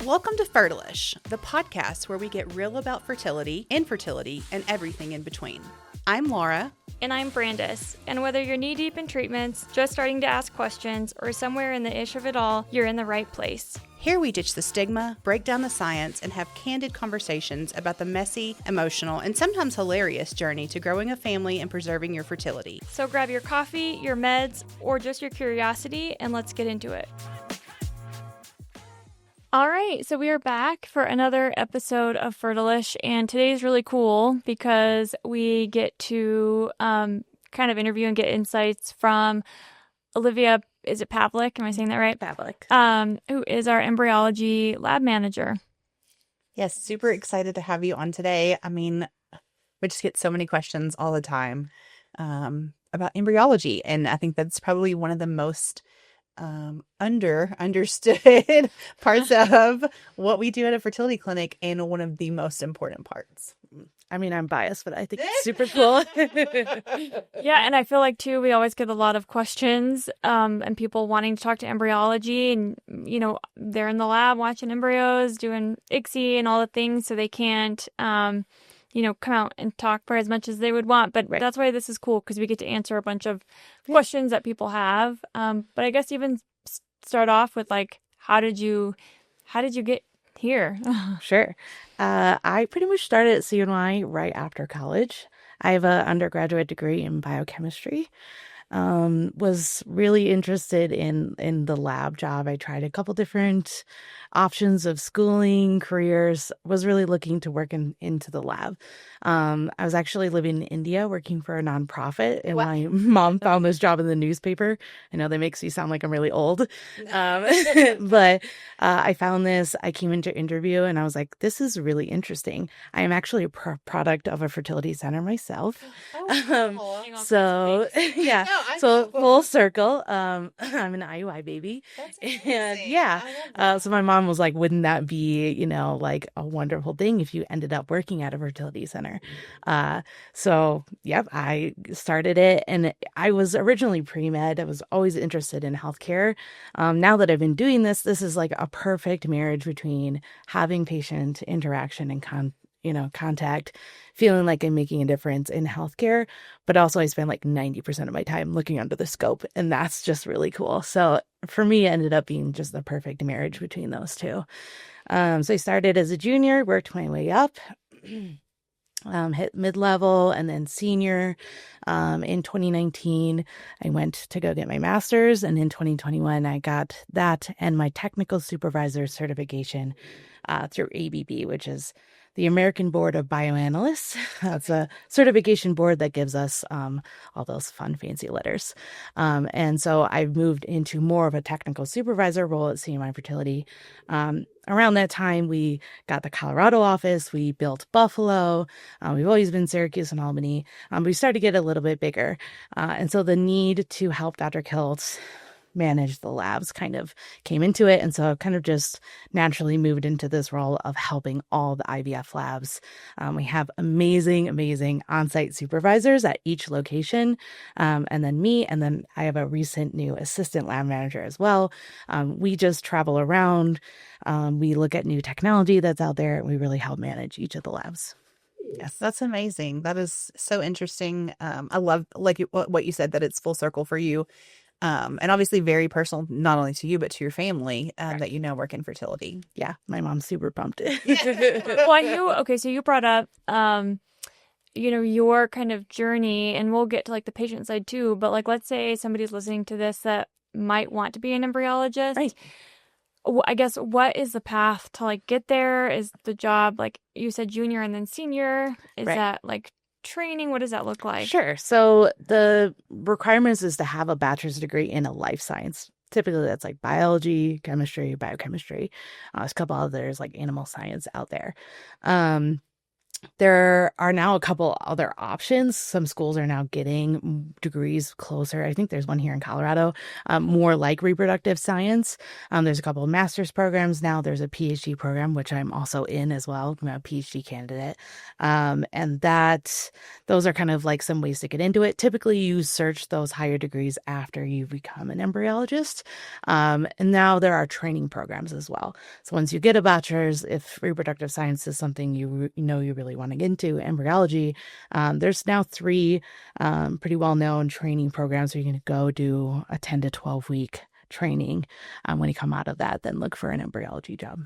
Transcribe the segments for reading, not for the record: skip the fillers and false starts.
Welcome to Fertilish, the podcast where we get real about fertility, infertility, and everything in between. I'm Laura. And I'm Brandis. And whether you're knee-deep in treatments, just starting to ask questions, or somewhere in the ish of it all, you're in the right place. Here we ditch the stigma, break down the science, and have candid conversations about the messy, emotional, and sometimes hilarious journey to growing a family and preserving your fertility. So grab your coffee, your meds, or just your curiosity, and let's get into it. All right, so we are back for another episode of Fertilish, and today's really cool because we get to kind of interview and get insights from Olivia, is it Pavlik? Am I saying that right? Pavlik. Who is our embryology lab manager. Yes, super excited to have you on today. I mean, we just get so many questions all the time about embryology, and I think that's probably one of the most understood parts of what we do at a fertility clinic, and one of the most important parts. I mean, I'm biased, but I think it's super cool. Yeah, and I feel like, too, we always get a lot of questions and people wanting to talk to embryology, and, you know, they're in the lab watching embryos, doing ICSI and all the things, so they can't, come out and talk for as much as they would want. But That's why this is cool, because we get to answer a bunch of questions that people have. But I guess even start off with, like, how did you get here? Sure. I pretty much started at CNY right after college. I have an undergraduate degree in biochemistry. Was really interested in the lab job. I tried a couple different options of schooling, careers, was really looking to work into the lab. I was actually living in India working for a nonprofit, and my mom found this job in the newspaper. I know that makes me sound like I'm really old. But I found this, I came into interview, and I was like, this is really interesting. I am actually a product of a fertility center myself. So yeah. So full circle. I'm an IUI baby. That's and yeah. So my mom was like, wouldn't that be, like a wonderful thing if you ended up working at a fertility center? So yep, I started it, and I was originally pre-med. I was always interested in healthcare. Now that I've been doing this is like a perfect marriage between having patient interaction and contact, feeling like I'm making a difference in healthcare, but also I spend like 90% of my time looking under the scope, and that's just really cool. So for me, it ended up being just the perfect marriage between those two. So I started as a junior, worked my way up, hit mid-level, and then senior. In 2019, I went to go get my master's, and in 2021, I got that and my technical supervisor certification through ABB, which is the American Board of Bioanalysts. That's a certification board that gives us all those fun, fancy letters. And so I moved into more of a technical supervisor role at CMI Fertility. Around that time, we got the Colorado office. We built Buffalo. We've always been Syracuse and Albany. We started to get a little bit bigger. And so the need to help Dr. Kiltz manage the labs kind of came into it. And so I kind of just naturally moved into this role of helping all the IVF labs. We have amazing on-site supervisors at each location. And then me, and then I have a recent new assistant lab manager as well. We just travel around. We look at new technology that's out there, and we really help manage each of the labs. Yes, that's amazing. That is so interesting. I love what you said, that it's full circle for you. And obviously very personal, not only to you, but to your family, that work in fertility. Yeah, my mom's super pumped. Well, so you brought up, your kind of journey, and we'll get to like the patient side too, but like, let's say somebody's listening to this that might want to be an embryologist. Right. I guess, what is the path to like get there? Is the job, like you said, junior and then senior? Is that like training? What does that look like? Sure. So the requirements is to have a bachelor's degree in a life science. Typically, that's like biology, chemistry, biochemistry. There's a couple others like animal science out there. There are now a couple other options. Some schools are now getting degrees closer. I think there's one here in Colorado, more like reproductive science. There's a couple of master's programs now. There's a PhD program, which I'm also in as well. I'm a PhD candidate. And those are kind of like some ways to get into it. Typically, you search those higher degrees after you become an embryologist. And now there are training programs as well. So once you get a bachelor's, if reproductive science is something you really want to get into, embryology, there's now 3 pretty well-known training programs where you can go do a 10 to 12 week training. When you come out of that, then look for an embryology job.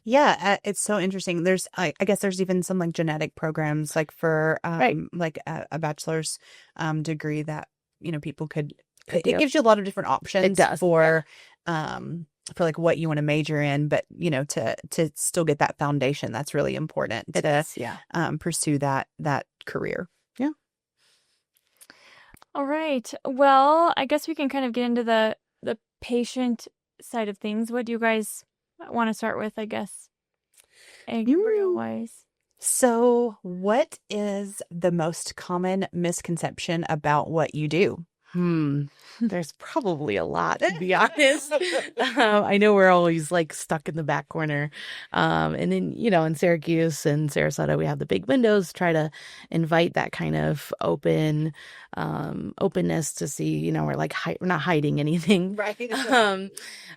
Yeah, it's so interesting. There's, I guess there's even some like genetic programs like for Right. like a bachelor's degree that, people could, Could it do. gives you a lot of different options does, for like what you want to major in, but to still get that foundation, that's really important It to is, yeah. pursue that career. Yeah. All right. Well, I guess we can kind of get into the patient side of things. What do you guys want to start with, I guess, embryo-wise? So, what is the most common misconception about what you do? There's probably a lot, to be honest. I know we're always like stuck in the back corner. And then, in Syracuse and Sarasota, we have the big windows, try to invite that kind of openness to see, we're like, we're not hiding anything. Right.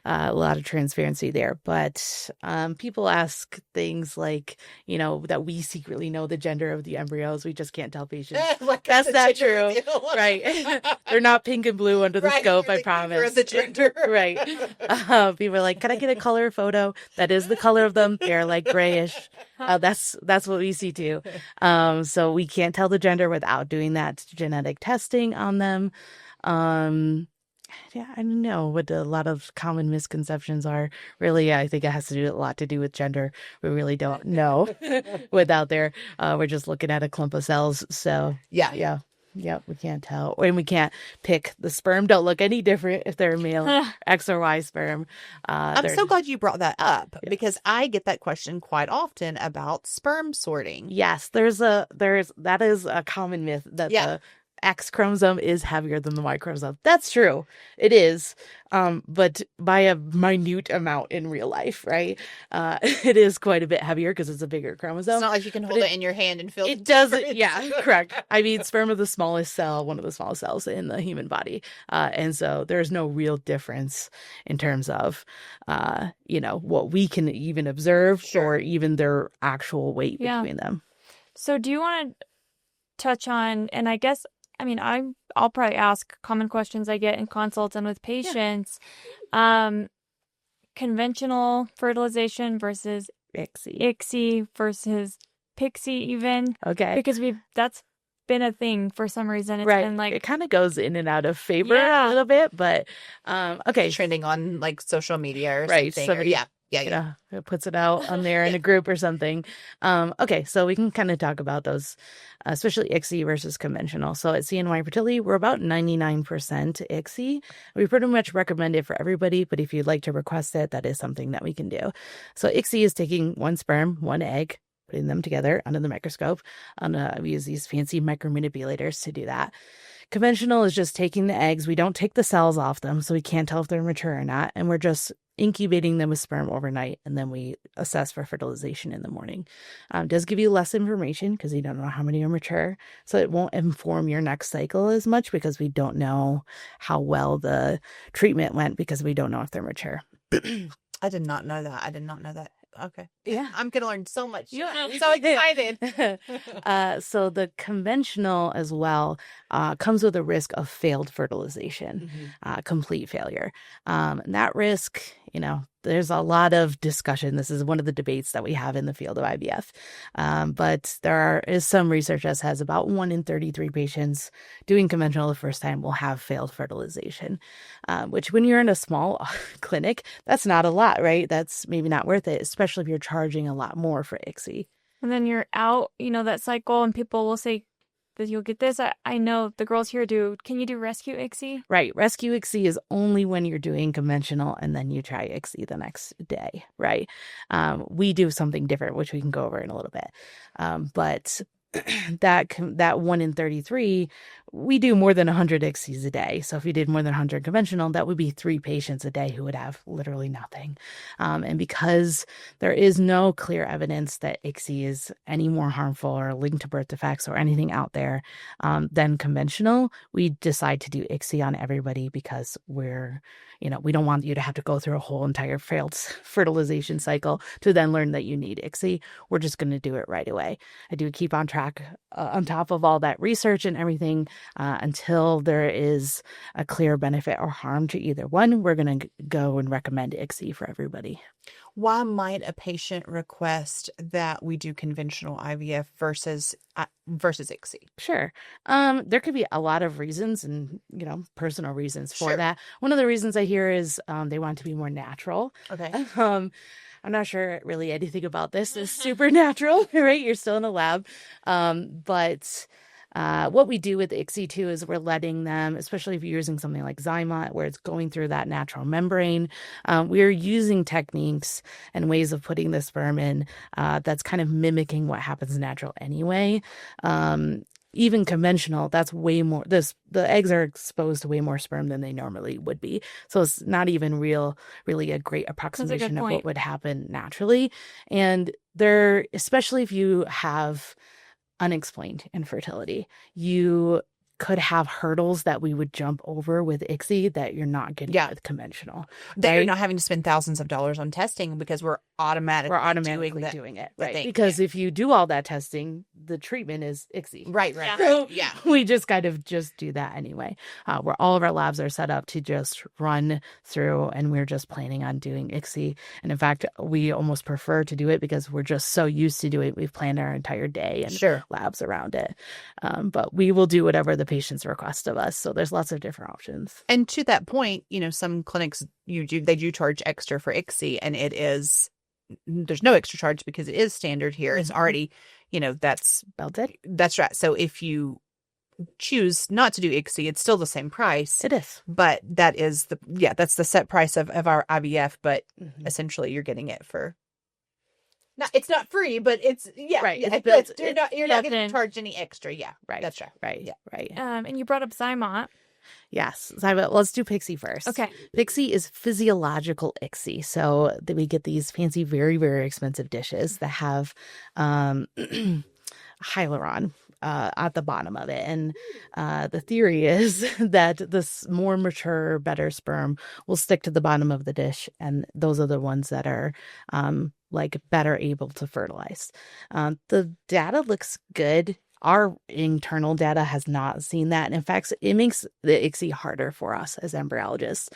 A lot of transparency there. But people ask things like, that we secretly know the gender of the embryos. We just can't tell patients. Like That's not gender true. reveal. Right. They're not pink and blue under the Right, scope, you're I the keeper promise. of the gender. Right. People are like, can I get a color photo? That is the color of them. They're like grayish. That's what we see too. So we can't tell the gender without doing that genetic testing on them. Yeah, I don't know what a lot of common misconceptions are. Really, I think it has a lot to do with gender. We really don't know without there. We're just looking at a clump of cells. So yeah, we can't tell. And we can't pick the sperm. Don't look any different if they're male, X or Y sperm. I'm so glad you brought that up because I get that question quite often about sperm sorting. Yes, that is a common myth that the X chromosome is heavier than the Y chromosome. That's true. It is. But by a minute amount in real life, right? It is quite a bit heavier because it's a bigger chromosome. It's not like you can hold it in your hand and feel it doesn't. Yeah, correct. I mean, sperm is the smallest cell, one of the smallest cells in the human body. And so there's no real difference in terms of, what we can even observe or even their actual weight between them. So do you want to touch on, and I guess, I'll probably ask common questions I get in consults and with patients. Conventional fertilization versus ICSI versus PICSI even. Okay. Because that's been a thing for some reason. It's been like, it kind of goes in and out of favor a little bit, but okay. Trending on like social media or right. something. Somebody, It puts it out on there in a group or something. Okay, so we can kind of talk about those, especially ICSI versus conventional. So at CNY Fertility, we're about 99% ICSI. We pretty much recommend it for everybody, but if you'd like to request it, that is something that we can do. So ICSI is taking one sperm, one egg, putting them together under the microscope. We use these fancy micromanipulators to do that. Conventional is just taking the eggs. We don't take the cells off them, so we can't tell if they're mature or not. And we're just incubating them with sperm overnight, and then we assess for fertilization in the morning. Does give you less information because you don't know how many are mature. So it won't inform your next cycle as much because we don't know how well the treatment went because we don't know if they're mature. I did not know that. Okay. Yeah. I'm going to learn so much. Yeah. I'm so excited. So the conventional as well comes with a risk of failed fertilization, complete failure. And that risk, there's a lot of discussion. This is one of the debates that we have in the field of IVF. But there is some research that says about 1 in 33 patients doing conventional the first time will have failed fertilization, which when you're in a small clinic, that's not a lot, right? That's maybe not worth it, especially if you're charging a lot more for ICSI. And then you're out, that cycle, and people will say, that you'll get this. I know the girls here do. Can you do rescue ICSI? Right. Rescue ICSI is only when you're doing conventional and then you try ICSI the next day, right? We do something different, which we can go over in a little bit. But that 1 in 33, we do more than 100 ICSIs a day. So if you did more than 100 conventional, that would be 3 patients a day who would have literally nothing. And because there is no clear evidence that ICSI is any more harmful or linked to birth defects or anything out there than conventional, we decide to do ICSI on everybody because we don't want you to have to go through a whole entire failed fertilization cycle to then learn that you need ICSI. We're just going to do it right away. I do keep on track on top of all that research and everything until there is a clear benefit or harm to either one. We're going to go and recommend ICSI for everybody. Why might a patient request that we do conventional IVF versus ICSI? Sure. There could be a lot of reasons and, personal reasons for Sure. that. One of the reasons I hear is they want to be more natural. Okay. I'm not sure really anything about this is supernatural, right? You're still in a lab. But what we do with ICSI too is we're letting them, especially if you're using something like Zyma, where it's going through that natural membrane, we're using techniques and ways of putting the sperm in that's kind of mimicking what happens natural anyway. Even conventional, that's way more, the eggs are exposed to way more sperm than they normally would be. So it's not even really a great approximation of what would happen naturally. And especially if you have unexplained infertility, you could have hurdles that we would jump over with ICSI that you're not getting with conventional. That you're not having to spend thousands of dollars on testing because we're automatically doing it. Right. Because if you do all that testing, the treatment is ICSI. Right. So we just kind of just do that anyway. Where all of our labs are set up to just run through, and we're just planning on doing ICSI. And in fact, we almost prefer to do it because we're just so used to doing it. We've planned our entire day and labs around it. But we will do whatever the patients request of us. So there's lots of different options. And to that point, some clinics they do charge extra for ICSI, and there's no extra charge because it is standard here. It's already, that's belted. That's right. So if you choose not to do ICSI, it's still the same price. It is. But that is that's the set price of our IVF, but essentially you're getting it for it's not free, but it's right. You're not getting charged any extra. Yeah. Right. That's right. Right. Yeah. Right. And you brought up Zyma. Yes. Let's do Pixie first. Okay. Pixie is physiological ICSI. So we get these fancy, very, very expensive dishes that have hyaluron at the bottom of it. And the theory is that this more mature, better sperm will stick to the bottom of the dish. And those are the ones that are better able to fertilize. The data looks good. Our internal data has not seen that. And in fact, it makes the ICSI harder for us as embryologists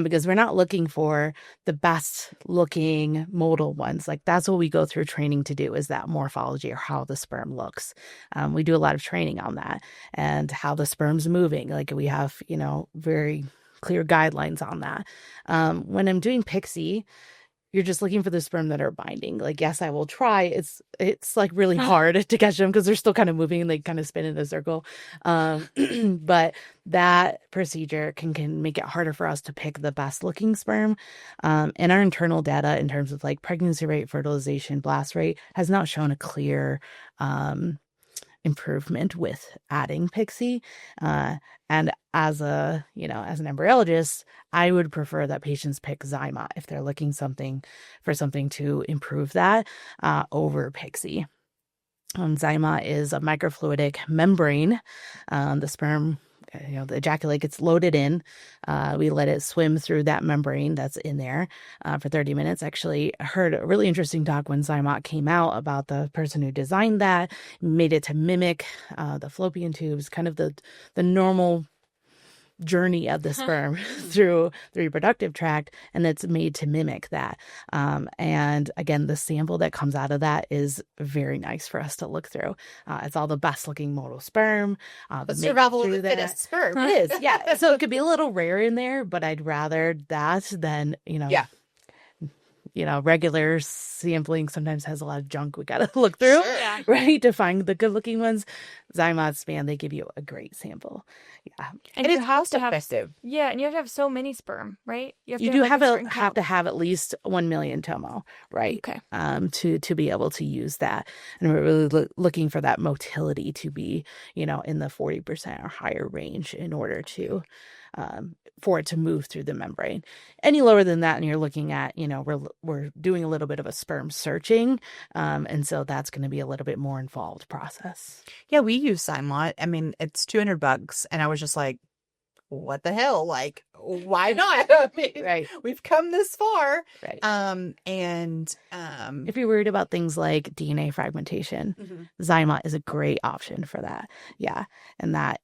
because we're not looking for the best looking motile ones. That's what we go through training to do, is that morphology or how the sperm looks. We do a lot of training on that and how the sperm's moving. We have, very clear guidelines on that. When I'm doing Pixie, you're just looking for the sperm that are binding. Yes, I will try. It's really hard to catch them because they're still kind of moving and they kind of spin in a circle. But that procedure can make it harder for us to pick the best looking sperm. And our internal data in terms of pregnancy rate, fertilization, blast rate has not shown a clear improvement with adding Pixie. And as an embryologist, I would prefer that patients pick Zyma if they're looking for something to improve that over Pixie. Zyma is a microfluidic membrane. The sperm, the ejaculate gets loaded in. We let it swim through that membrane that's in there for 30 minutes. Actually, I heard a really interesting talk when Zyma came out about the person who designed that, made it to mimic the fallopian tubes, kind of the normal journey of the sperm through the reproductive tract, and it's made to mimic that. And again, the sample that comes out of that is very nice for us to look through. It's all the best looking motile sperm. The survival of the fittest sperm. It is, yeah. So it could be a little rare in there, but I'd rather that than, regular sampling sometimes has a lot of junk we got to look through, Yeah. right? To find the good looking ones. Zymots, man, they give you a great sample. Yeah. And you it's have cost to have, effective. yeah, and you have to have so many sperm, right? You You do like have a certain have count. to have at least 1 million tomo, right? Okay. To be able to use that, and we're really looking for that motility to be, in the 40% or higher range in order to, for it to move through the membrane. Any lower than that, and you're looking at, we're doing a little bit of a sperm searching, and so that's going to be a little bit more involved process. Yeah, we use Simlot. I mean, it's $200, and I was just like, what the hell? Like, why not? I mean, Right. we've come this far. Right. If If you're worried about things like DNA fragmentation, Zymot is a great option for that. Yeah. And that,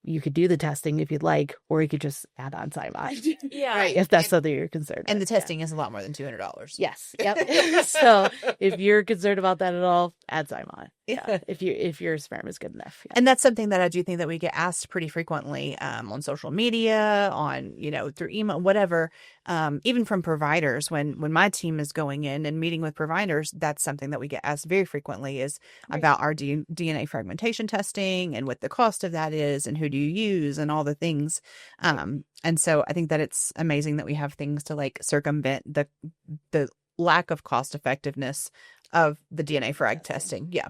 you could do the testing if you'd like, or you could just add on Zymot. Yeah. Right. If that's something you're concerned And with. the testing is a lot more than $200. Yes. Yep. So if you're concerned about that at all, add Zymot. Yeah. If your sperm is good enough. Yeah. And that's something that I do think that we get asked pretty frequently on social media, on, through email, whatever, even from providers. When my team is going in and meeting with providers, that's something that we get asked very frequently is about our DNA fragmentation testing and what the cost of that is and who do you use and all the things. And so I think that it's amazing that we have things to like circumvent the lack of cost effectiveness of the DNA frag testing. Yeah.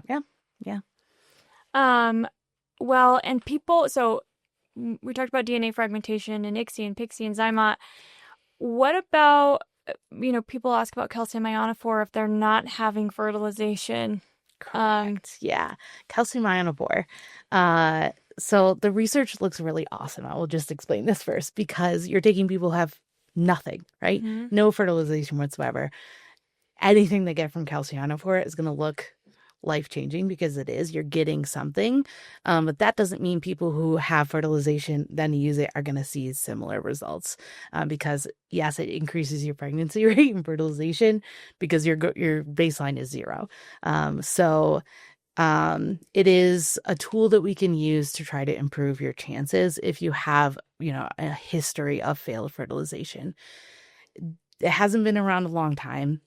Well, and people, so we talked about DNA fragmentation and ICSI and PICSI and Zymot. What about, people ask about calcium ionophore if they're not having fertilization? Correct. Yeah. Calcium ionophore. So the research looks really awesome. I will just explain this first because you're taking people who have nothing, right? Mm-hmm. No fertilization whatsoever. Anything they get from calcium ionophore is going to look life-changing because it is. You're getting something. But that doesn't mean people who have fertilization then use it are going to see similar results. Because yes, it increases your pregnancy rate and fertilization because your baseline is 0. It is a tool that we can use to try to improve your chances if you have, a history of failed fertilization. It hasn't been around a long time.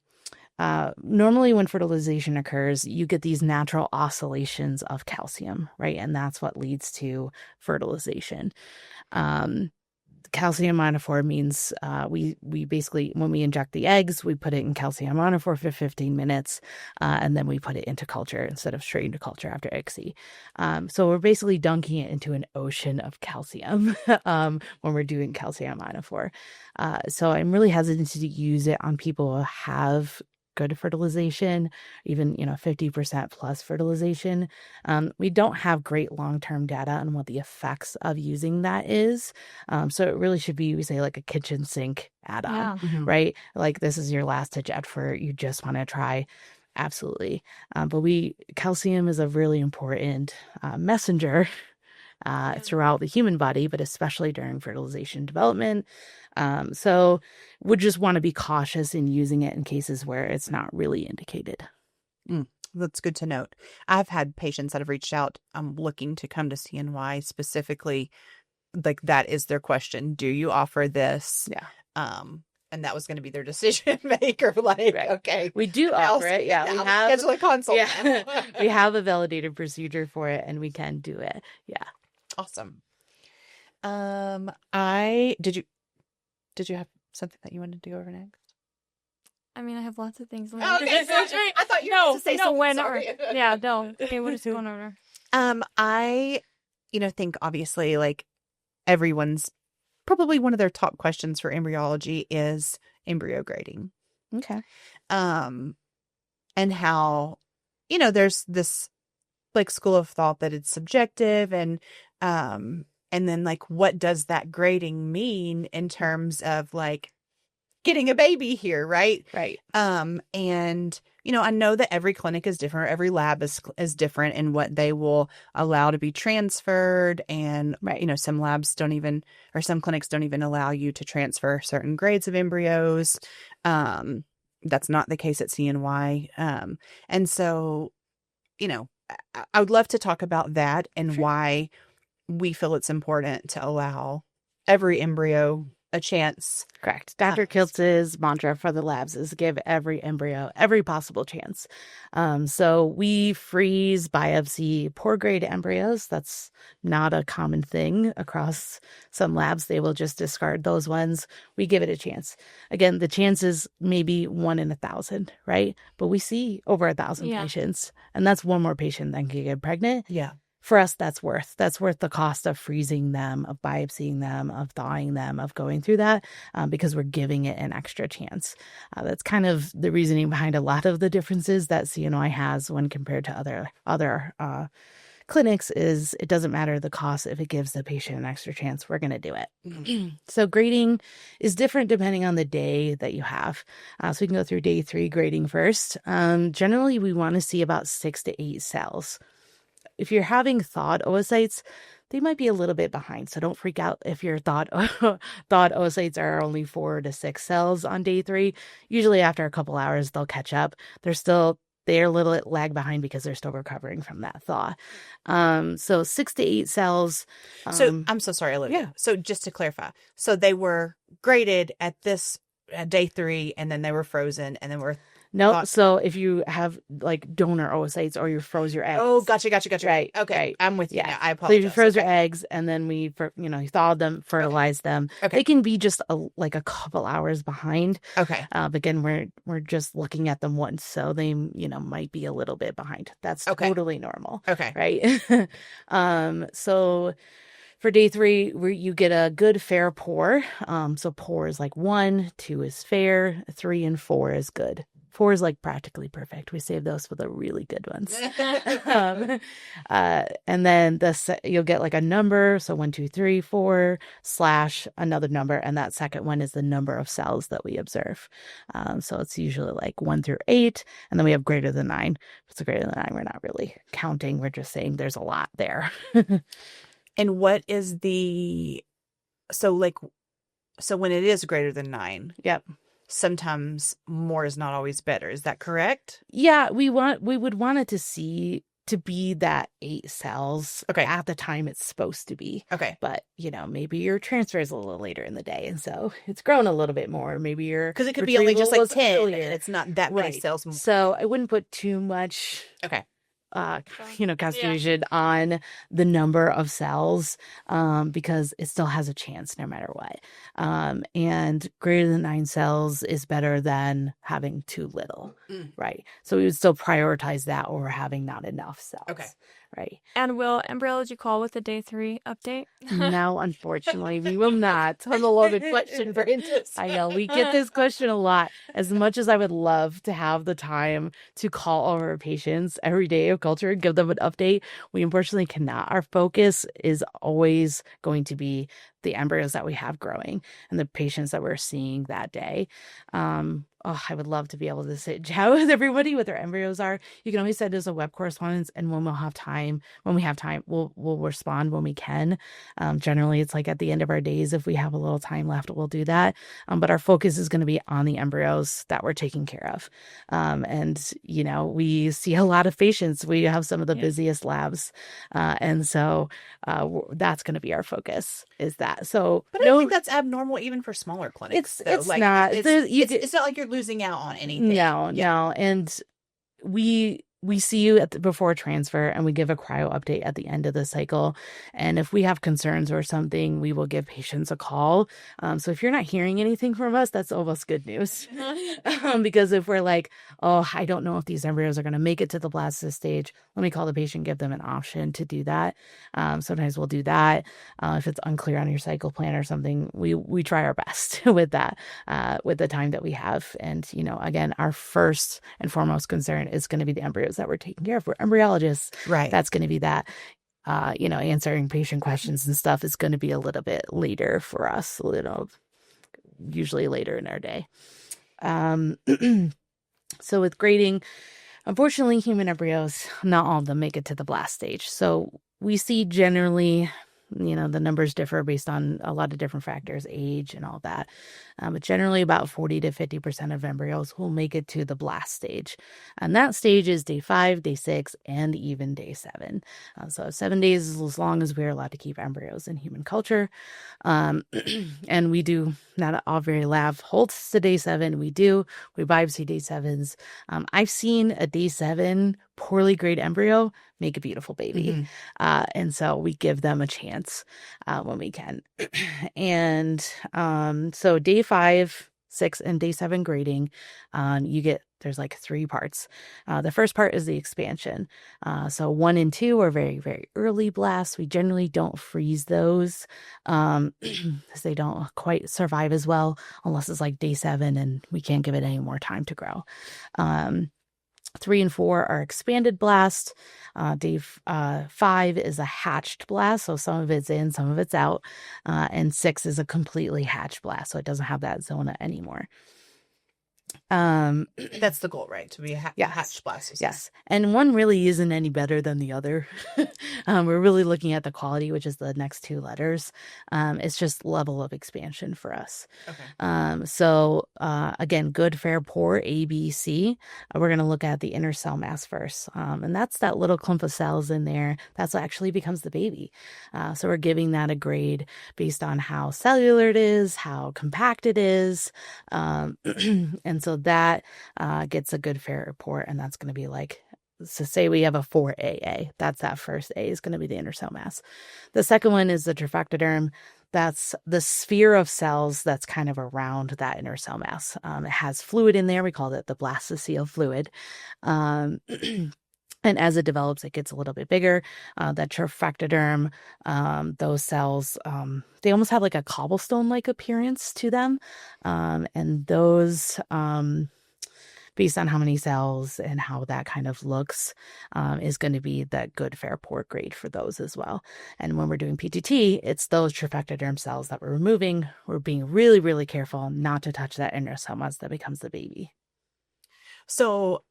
Normally when fertilization occurs, you get these natural oscillations of calcium, right? And that's what leads to fertilization. Calcium ionophore means we basically, when we inject the eggs, we put it in calcium ionophore for 15 minutes, and then we put it into culture instead of straight into culture after ICSI. So we're basically dunking it into an ocean of calcium when we're doing calcium ionophore. So I'm really hesitant to use it on people who have good fertilization, even 50% plus fertilization. We don't have great long-term data on what the effects of using that is. So it really should be, we say, like a kitchen sink add-on, right? Like this is your last ditch effort. You just want to try. Absolutely. But calcium is a really important messenger throughout the human body, but especially during fertilization development. So would just want to be cautious in using it in cases where it's not really indicated. That's good to note. I've had patients that have reached out looking to come to CNY specifically, like that is their question. Do you offer this? Yeah. And that was going to be their decision maker. Like, Right. Okay. We do offer it. Yeah. We have schedule a consult. Yeah. We have a validated procedure for it and we can do it. Yeah. Awesome. Did you have something that you wanted to go over next? I mean, I have lots of things. Okay, sorry. I thought you were going to say something. Whenever. Sorry. Yeah, no. Okay, we'll just go on over. I, think obviously like everyone's probably one of their top questions for embryology is embryo grading. Okay. And how, there's this like school of thought that it's subjective and then like, what does that grading mean in terms of like getting a baby here, right? Right. And I know that every clinic is different, every lab is different in what they will allow to be transferred, and right. Some labs don't even, or some clinics don't even allow you to transfer certain grades of embryos. That's not the case at CNY. And so, I would love to talk about that and Sure. why we feel it's important to allow every embryo a chance. Correct. Dr. Kiltz's mantra for the labs is give every embryo every possible chance. So we freeze, biopsy poor grade embryos. That's not a common thing across some labs. They will just discard those ones. We give it a chance. Again, the chance is maybe 1 in 1,000, right? But we see over 1,000 patients, and that's one more patient than can get pregnant. Yeah. For us, that's worth the cost of freezing them, of biopsying them, of thawing them, of going through that, because we're giving it an extra chance. That's kind of the reasoning behind a lot of the differences that CNY has when compared to other clinics. Is it doesn't matter the cost. If it gives the patient an extra chance, we're going to do it. So grading is different depending on the day that you have. So we can go through day 3 grading first. Generally, we want to see about 6 to 8 cells. If you're having thawed oocytes, they might be a little bit behind. So don't freak out if your thawed oocytes are only 4 to 6 cells on day 3. Usually after a couple hours, they'll catch up. They're a little lag behind because they're still recovering from that thaw. So 6 to 8 cells. So I'm so sorry, Olivia. Yeah. So just to clarify, so they were graded at day 3, and then they were frozen, and then were Nope. So if you have like donor oocytes or you froze your eggs. Oh, gotcha. Right. Okay. Right. I'm with you. Yeah. Now. I apologize. So if you froze your eggs and then you thawed them, fertilized them. Okay. They can be just a couple hours behind. Okay. But again, we're just looking at them once, so they might be a little bit behind. That's totally normal. Okay. Right. So for day 3, you get a good fair pour. So pour is like 1, 2 is fair, 3 and 4 is good. 4 is like practically perfect. We save those for the really good ones. And then you'll get like a number. So 1, 2, 3, 4 / another number. And that second one is the number of cells that we observe. So it's usually like 1 through 8. And then we have greater than 9. If it's greater than 9, we're not really counting. We're just saying there's a lot there. And what is so when it is greater than 9? Yep. Sometimes more is not always better. Is that correct? Yeah, we would want it to be that 8 cells at the time it's supposed to be. Okay. But, maybe your transfer is a little later in the day, and so it's grown a little bit more. Maybe because it could be only just like 10 earlier. and it's not that many cells. So I wouldn't put too much constitution on the number of cells, because it still has a chance no matter what. And greater than 9 cells is better than having too little, right? So we would still prioritize that over having not enough cells. Okay. Right. And will Embryology call with the day 3 update? No, unfortunately, we will not. I'm a loaded question, Brandis. I know we get this question a lot. As much as I would love to have the time to call our patients every day of culture and give them an update, we unfortunately cannot. Our focus is always going to be the embryos that we have growing and the patients that we're seeing that day. I would love to be able to sit chat with everybody what their embryos are. You can always send us a web correspondence, and when we have time, we'll respond when we can. Generally, it's like at the end of our days, if we have a little time left, we'll do that. But our focus is going to be on the embryos that we're taking care of. And we see a lot of patients. We have some of the busiest labs, and so that's going to be our focus. Is that so? But I don't think that's abnormal even for smaller clinics. It's not. It's not like you're losing out on anything. No. And we see you before transfer, and we give a cryo update at the end of the cycle. And if we have concerns or something, we will give patients a call. So if you're not hearing anything from us, that's almost good news. Because if we're like, I don't know if these embryos are going to make it to the blastocyst stage, let me call the patient, give them an option to do that. Sometimes we'll do that. If it's unclear on your cycle plan or something, we try our best with that, with the time that we have. And, again, our first and foremost concern is going to be the embryos that we're taking care of. We're embryologists. Right. That's going to be that. Answering patient questions and stuff is going to be a little bit later for us, usually later in our day. So with grading, unfortunately, human embryos, not all of them make it to the blast stage. So we see generally the numbers differ based on a lot of different factors, age and all that. But generally about 40 to 50% of embryos will make it to the blast stage. And that stage is day 5, day 6, and even day 7. So 7 days is as long as we're allowed to keep embryos in human culture. And we do, not every lab holds to day 7. We biopsy day 7s. I've seen a day 7 poorly graded embryo make a beautiful baby. And so we give them a chance when we can. And so day 5, 6, and day 7 grading, there's like 3 parts. The first part is the expansion. So 1 and 2 are very, very early blasts. We generally don't freeze those because they don't quite survive as well unless it's like day 7 and we can't give it any more time to grow. 3 and 4 are expanded blast. Day 5 is a hatched blast, so some of it's in, some of it's out. And 6 is a completely hatched blast, so it doesn't have that zona anymore. That's the goal, right? To be hatch blast. Yes. And one really isn't any better than the other. We're really looking at the quality, which is the next 2 letters. It's just level of expansion for us. Okay. So again, good, fair, poor, A, B, C. We're going to look at the inner cell mass first. And that's that little clump of cells in there. That's what actually becomes the baby. So we're giving that a grade based on how cellular it is, how compact it is. And so that gets a good, fair report. And that's going to be like, so say we have a 4AA. That's that first A is going to be the inner cell mass. The second one is the trophectoderm. That's the sphere of cells that's kind of around that inner cell mass. It has fluid in there. We call it the blastocele fluid. And as it develops, it gets a little bit bigger. That trophectoderm, those cells, they almost have like a cobblestone-like appearance to them. And those, based on how many cells and how that kind of looks, is going to be that good, fair, poor grade for those as well. And when we're doing PGT, it's those trophectoderm cells that we're removing. We're being really, really careful not to touch that inner cell mass that becomes the baby. So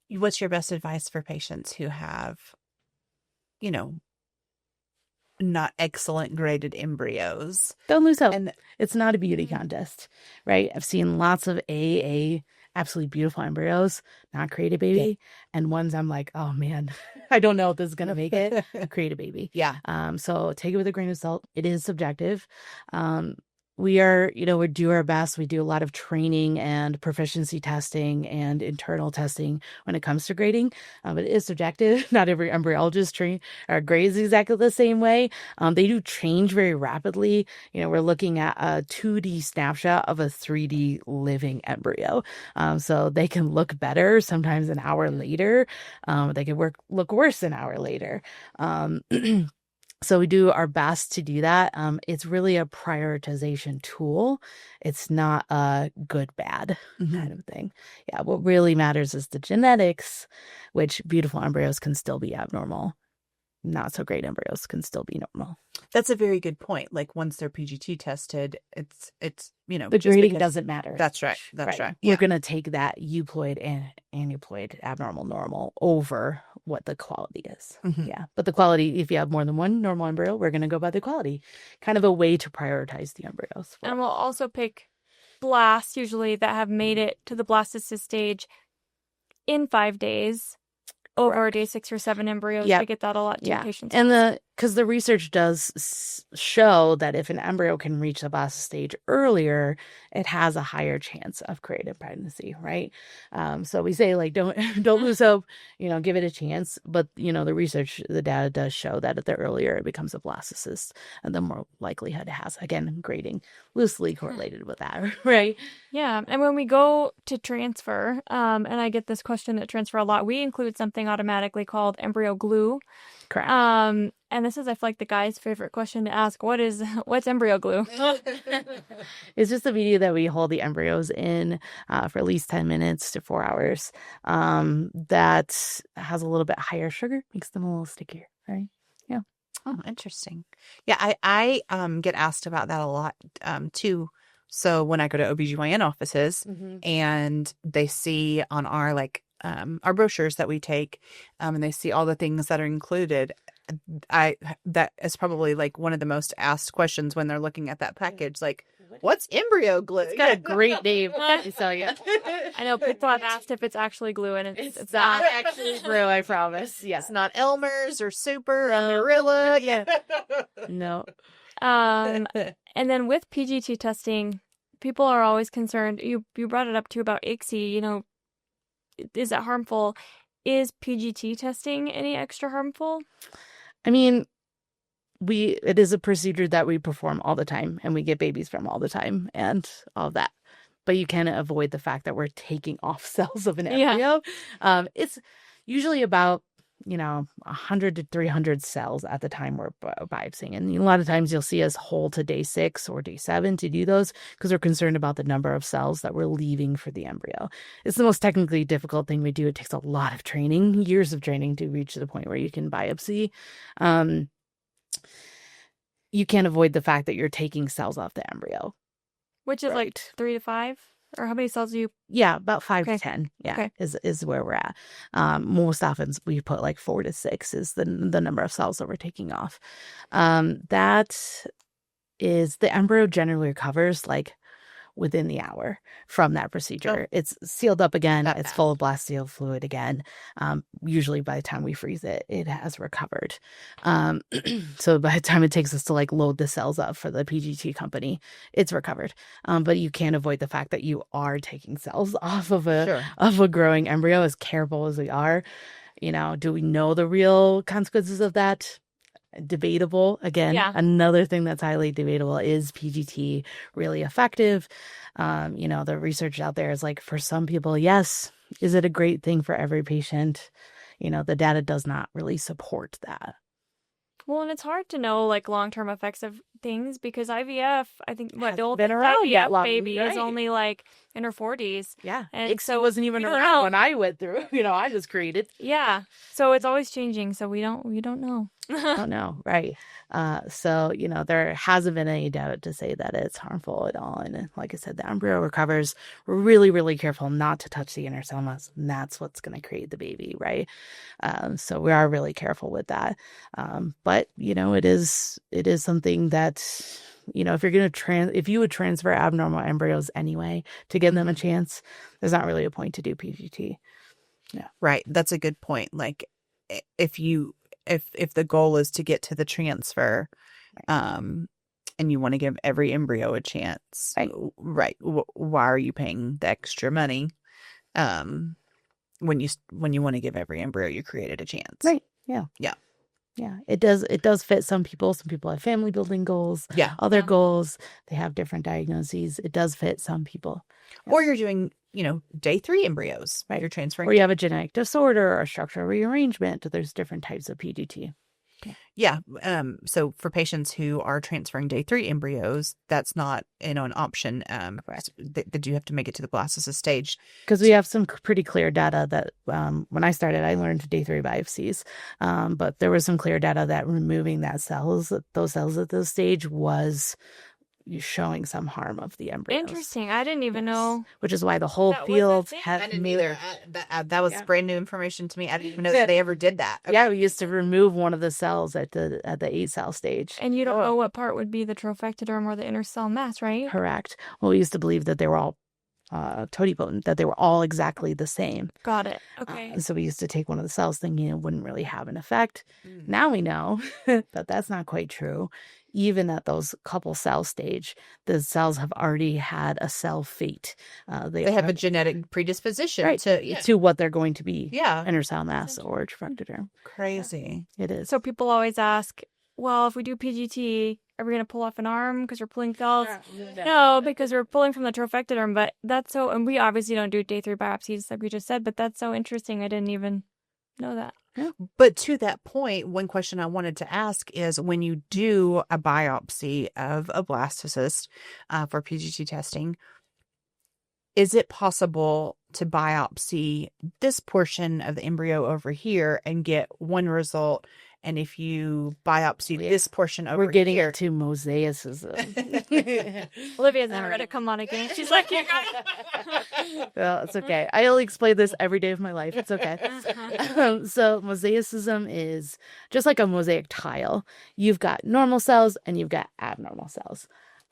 what's your best advice for patients who have, not excellent graded embryos? Don't lose hope. And it's not a beauty contest, right? I've seen lots of AA, absolutely beautiful embryos, not create a baby. Yeah. And ones I'm like, oh man, I don't know if this is going to make it, create a baby. Yeah. So take it with a grain of salt. It is subjective. We are, we do our best. We do a lot of training and proficiency testing and internal testing when it comes to grading. But it is subjective. Not every embryologist grades exactly the same way. They do change very rapidly. We're looking at a 2D snapshot of a 3D living embryo. So they can look better sometimes an hour later. They can look worse an hour later. So we do our best to do that. It's really a prioritization tool. It's not a good, bad kind of thing. Yeah, what really matters is the genetics, which beautiful embryos can still be abnormal. Not so great embryos can still be normal. That's a very good point. Like once they're PGT tested, it's the grading doesn't matter. That's right. That's right. We're going to take that euploid and aneuploid abnormal normal over what the quality is. Yeah. But the quality, if you have more than one normal embryo, we're going to go by the quality. Kind of a way to prioritize the embryos. And we'll also pick blasts usually that have made it to the blastocyst stage in 5 days. Over day 6 or 7 embryos. I get that a lot too. Patients. And because the research does show that if an embryo can reach the blastocyst stage earlier, it has a higher chance of creating pregnancy, right? So we say like don't lose hope, give it a chance. But the research, the data does show that the earlier it becomes a blastocyst, and the more likelihood it has. Again, grading loosely correlated with that, right? Yeah, and when we go to transfer, and I get this question at transfer a lot, we include something automatically called embryo glue. Correct. And this is, I feel like, the guy's favorite question to ask. What's embryo glue? It's just a media that we hold the embryos in for at least 10 minutes to 4 hours. That has a little bit higher sugar, makes them a little stickier, right? Yeah. Oh, interesting. Yeah, I get asked about that a lot too. So when I go to OBGYN offices and they see on our brochures that we take, and they see all the things that are included, that is probably like one of the most asked questions when they're looking at that package. Like, what's embryo glue? It's got a great name, let me tell you. I know people have asked if it's actually glue, and It's not actually glue, I promise. Yes. It's not Elmer's or Super or Marilla. Yeah. No. And then with PGT testing, people are always concerned. You brought it up too about ICSI. You know, is it harmful? Is PGT testing any extra harmful? I mean, it is a procedure that we perform all the time, and we get babies from all the time and all of that. But you can't avoid the fact that we're taking off cells of an embryo. It's usually about 100 to 300 cells at the time we're biopsying. And a lot of times you'll see us hold to day 6 or day 7 to do those because we're concerned about the number of cells that we're leaving for the embryo. It's the most technically difficult thing we do. It takes a lot of training, years of training to reach the point where you can biopsy. You can't avoid the fact that you're taking cells off the embryo. Which is like 3 to 5? Or how many cells do you... Yeah, about 5 Okay. to 10. Yeah, Okay. is where we're at. Most often we put like 4 to 6 is the number of cells that we're taking off. That is, the embryo generally recovers like within the hour from that procedure. It's sealed up again. Not It's bad. full of blastule fluid again. Usually by the time we freeze it, it has recovered. So by the time it takes us to like load the cells up for the PGT company, it's recovered. But you can't avoid the fact that you are taking cells off of a growing embryo. As careful as we are, do we know the real consequences of that? Debatable. Again, Yeah. another thing that's highly debatable, is PGT really effective? The research out there is like, for some people, yes. Is it a great thing for every patient? The data does not really support that. Well, and it's hard to know like long-term effects of things because IVF, I think, the Hasn't old been around yet IVF long, baby is right. only like in her 40s. Yeah. And ICSI so wasn't even we don't around know. when I went through. I was created. Yeah. So it's always changing. So we don't know. I don't know. Right. So, there hasn't been any data to say that it's harmful at all. And like I said, the embryo recovers. We're really, really careful not to touch the inner cell mass. And that's what's going to create the baby. Right. So we are really careful with that. But, it is something that, if you're going to if you would transfer abnormal embryos anyway to give them a chance, there's not really a point to do PGT. Yeah. Right. That's a good point. Like, if the goal is to get to the transfer, and you want to give every embryo a chance, right? Why are you paying the extra money, when you want to give every embryo you created a chance? Right. Yeah. Yeah. Yeah. It does fit some people. Some people have family building goals. Yeah. Other goals. They have different diagnoses. It does fit some people. Yeah. Or you're doing, day 3 embryos. Right. You're transferring. Or you have a genetic disorder or a structural rearrangement. There's different types of PGT. Yeah. So for patients who are transferring day 3 embryos, that's not, an option. They do have to make it to the blastocyst stage. Because we have some pretty clear data that when I started, I learned day 3 biopsies. But there was some clear data that removing those cells at this stage was showing some harm of the embryos. Interesting. I didn't even know. Which is why the whole That was a field thing? has I didn't made either. That was brand new information to me. I didn't even know that they ever did that. Okay. Yeah, we used to remove one of the cells at the 8 cell stage. And you don't know what part would be the trophectoderm or the inner cell mass, right? Correct. Well, we used to believe that they were all totipotent, that they were all exactly the same. Got it. Okay. So we used to take one of the cells thinking it wouldn't really have an effect. Now we know that that's not quite true. Even at those couple cell stage, the cells have already had a cell fate. They have a genetic predisposition to what they're going to be. Yeah. Inner cell mass or trophectoderm. Crazy. It is. So people always ask, well, if we do PGT, are we going to pull off an arm because we're pulling cells? No, because we're pulling from the trophectoderm. But that's so, and we obviously don't do day 3 biopsies like we just said, but that's so interesting. I didn't even know that. Yeah. But to that point, one question I wanted to ask is, when you do a biopsy of a blastocyst for PGT testing, is it possible to biopsy this portion of the embryo over here and get one result And if you biopsy this portion over We're getting here, into mosaicism. Olivia's never going to come on again. She's like, you guys. Well, it's okay. I only explain this every day of my life. It's okay. So mosaicism is just like a mosaic tile. You've got normal cells and you've got abnormal cells.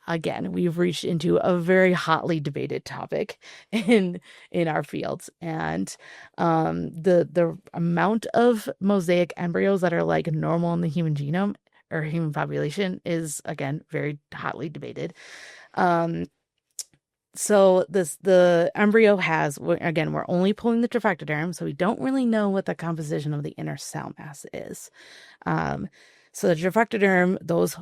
Again, we've reached into a very hotly debated topic in our fields, and the amount of mosaic embryos that are like normal in the human genome or human population is again very hotly debated. So the embryo has, again, we're only pulling the tetrafectoderm, so we don't really know what the composition of the inner cell mass is. So the tetrafectoderm, those,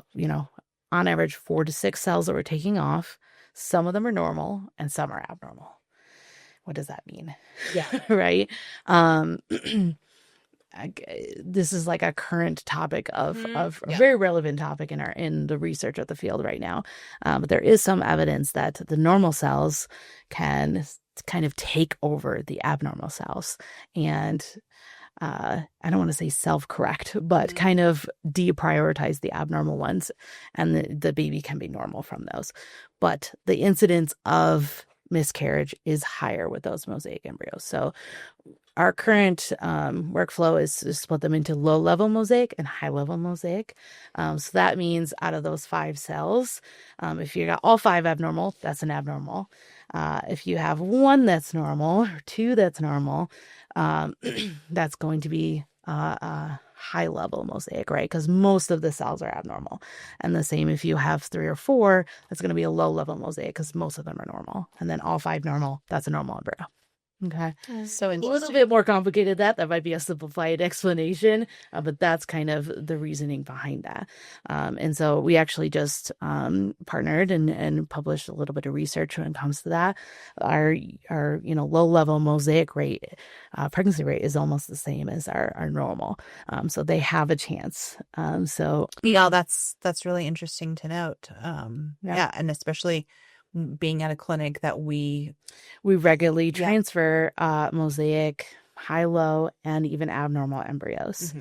on average 4 to 6 cells that we're taking off, some of them are normal and some are abnormal. What does that mean? yeah, Right? This is like a current topic of a very relevant topic in the research of the field right now. But there is some evidence that the normal cells can kind of take over the abnormal cells and I don't want to say self-correct, but kind of deprioritize the abnormal ones, and the baby can be normal from those. But the incidence of miscarriage is higher with those mosaic embryos. So our current workflow is to split them into low-level mosaic and high-level mosaic. So that means out of those 5 cells, if you got all 5 abnormal, that's an abnormal. If you have 1 that's normal or 2 that's normal, that's going to be a high-level mosaic, right? Because most of the cells are abnormal. And the same if you have 3 or 4, that's going to be a low-level mosaic because most of them are normal. And then all 5 normal, that's a normal embryo. Okay. so A interesting. little bit more complicated that might be a simplified explanation, but that's kind of the reasoning behind that. And so we actually just partnered and published a little bit of research when it comes to that. Our low level mosaic rate, pregnancy rate is almost the same as our normal. So they have a chance. So Yeah, that's really interesting to note. Yeah. And especially being at a clinic that we regularly transfer mosaic, high, low, and even abnormal embryos.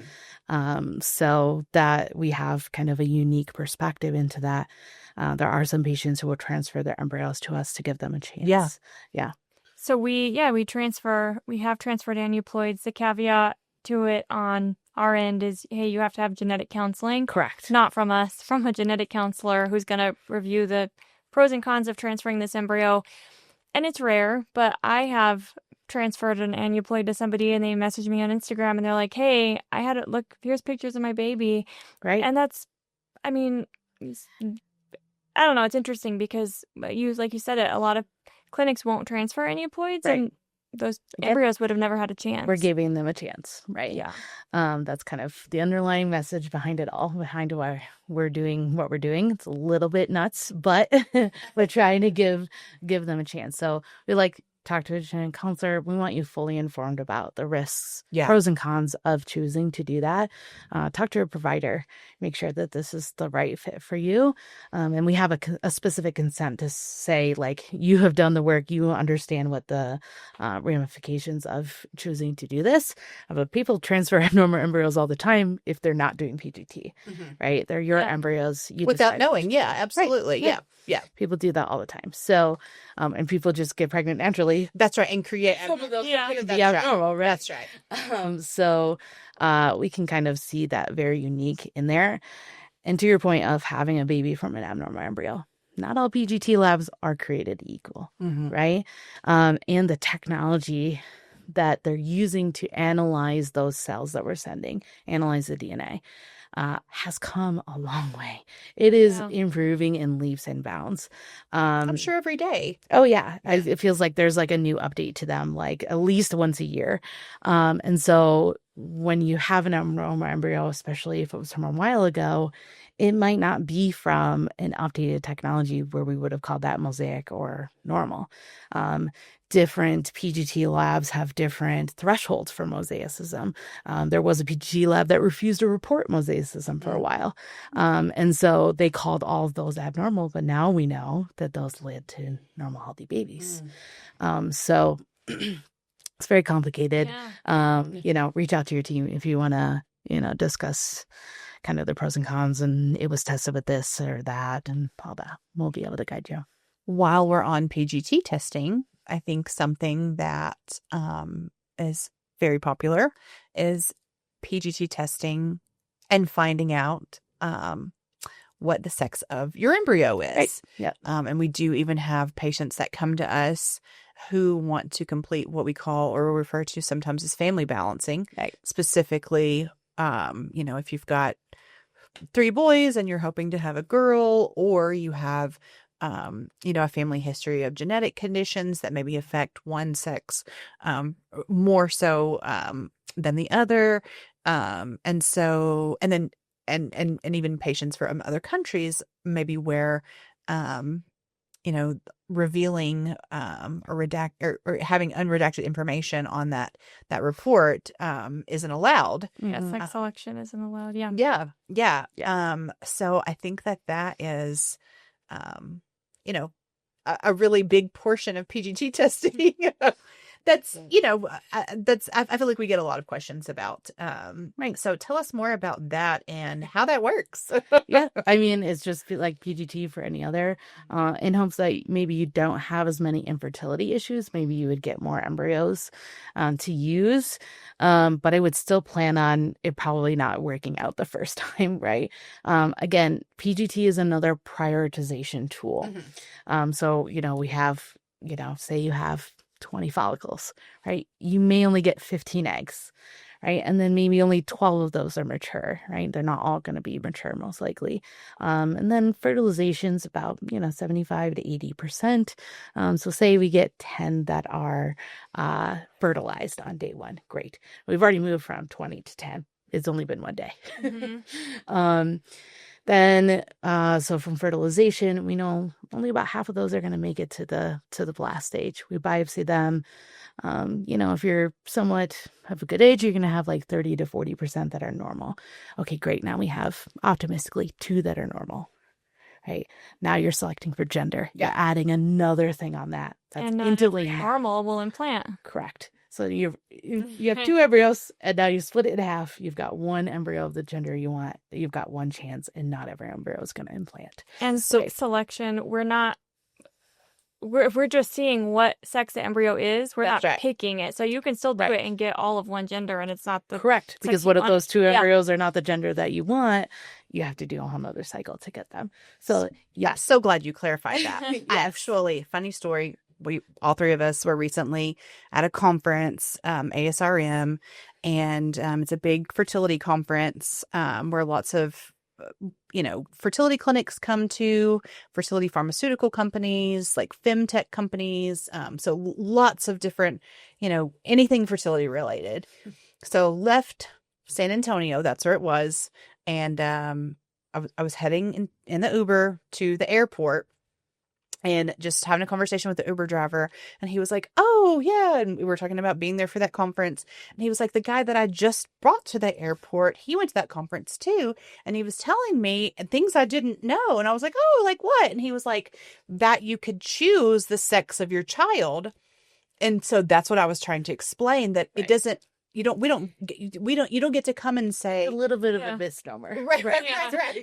So that we have kind of a unique perspective into that. There are some patients who will transfer their embryos to us to give them a chance. Yeah. So we have transferred aneuploids. The caveat to it on our end is, hey, you have to have genetic counseling. Correct. Not from us, from a genetic counselor who's going to review the pros and cons of transferring this embryo. And it's rare, but I have transferred an aneuploid to somebody and they message me on Instagram and they're like, hey, I had it, look, here's pictures of my baby. Right. And that's, I mean, I don't know. It's interesting because like you said it, a lot of clinics won't transfer aneuploids and those embryos would have never had a chance. We're giving them a chance, right? Yeah. That's kind of the underlying message behind it all, behind why we're doing what we're doing. It's a little bit nuts, but we're trying to give them a chance. So we talk to a genetic counselor. We want you fully informed about the risks, pros and cons of choosing to do that. Talk to a provider. Make sure that this is the right fit for you. And we have a specific consent to say, you have done the work. You understand what the ramifications of choosing to do this. But people transfer abnormal embryos all the time if they're not doing PGT, right? They're your embryos. You without decide. knowing. Yeah, absolutely. Right. Yeah. People do that all the time. So, and people just get pregnant naturally. That's right. And create Some of those that's abnormal, right? That's right. So we can kind of see that very unique in there. And to your point of having a baby from an abnormal embryo, not all PGT labs are created equal, right? And the technology that they're using to analyze those cells that we're sending, analyze the DNA, has come a long way. It is improving in leaps and bounds. I'm sure every day. Oh yeah. It feels like there's a new update to them, at least once a year. And so when you have an abnormal embryo, especially if it was from a while ago, it might not be from an updated technology where we would have called that mosaic or normal. Different PGT labs have different thresholds for mosaicism. There was a PGT lab that refused to report mosaicism for a while. And so they called all of those abnormal, but now we know that those led to normal, healthy babies. So it's very complicated. Reach out to your team if you want to discuss kind of the pros and cons, and it was tested with this or that and all that. We'll be able to guide you. While we're on PGT testing, I think something that is very popular is PGT testing and finding out what the sex of your embryo is. Right. Yep. And we do even have patients that come to us who want to complete what we call or refer to sometimes as family balancing. Right. Specifically, if you've got 3 boys and you're hoping to have a girl, or you have a family history of genetic conditions that maybe affect one sex more so than the other. And even patients from other countries, maybe where, revealing or having unredacted information on that report isn't allowed. Yeah, sex selection isn't allowed. Yeah. Yeah. So I think that is, a really big portion of PGT testing. That's, I feel like we get a lot of questions about. Right. So tell us more about that and how that works. Yeah. I mean, it's just like PGT for any other, in hopes that maybe you don't have as many infertility issues. Maybe you would get more embryos to use. But I would still plan on it probably not working out the first time. Right. Again, PGT is another prioritization tool. Mm-hmm. So, we have, say you have 20 follicles, right? You may only get 15 eggs, right? And then maybe only 12 of those are mature, right? They're not all going to be mature, most likely. And then fertilization's about, 75 to 80%. So say we get 10 that are fertilized on day 1. Great. We've already moved from 20 to 10. It's only been 1 day. Mm-hmm. Then, so from fertilization, we know only about half of those are going to make it to the blast stage. We biopsy them. If you're somewhat of a good age, you're going to have like 30 to 40% that are normal. Okay, great. Now we have optimistically 2 that are normal. Right. Now you're selecting for gender. Yeah. You're adding another thing on that. That's and instantly normal will implant. Correct. So you have 2 embryos, and now you split it in half. You've got 1 embryo of the gender you want. You've got 1 chance, and not every embryo is going to implant. And so selection, if we're just seeing what sex the embryo is, we're not picking it. So you can still do it and get all of one gender, and it's not the correct. Because what if those 2 embryos are not the gender that you want? You have to do a whole nother cycle to get them. So yeah, so glad you clarified that. Yes. Actually, funny story. We all 3 of us were recently at a conference, ASRM, and it's a big fertility conference where lots of fertility clinics come to, fertility pharmaceutical companies, like femtech companies. So lots of different, anything fertility related. So left San Antonio, that's where it was, and I was heading in the Uber to the airport. And just having a conversation with the Uber driver. And he was like, oh, yeah. And we were talking about being there for that conference. And he was like, the guy that I just brought to the airport, he went to that conference too. And he was telling me things I didn't know. And I was like, oh, like what? And he was like, that you could choose the sex of your child. And so that's what I was trying to explain, that it doesn't, you don't get to come and say a little bit of a misnomer. Right.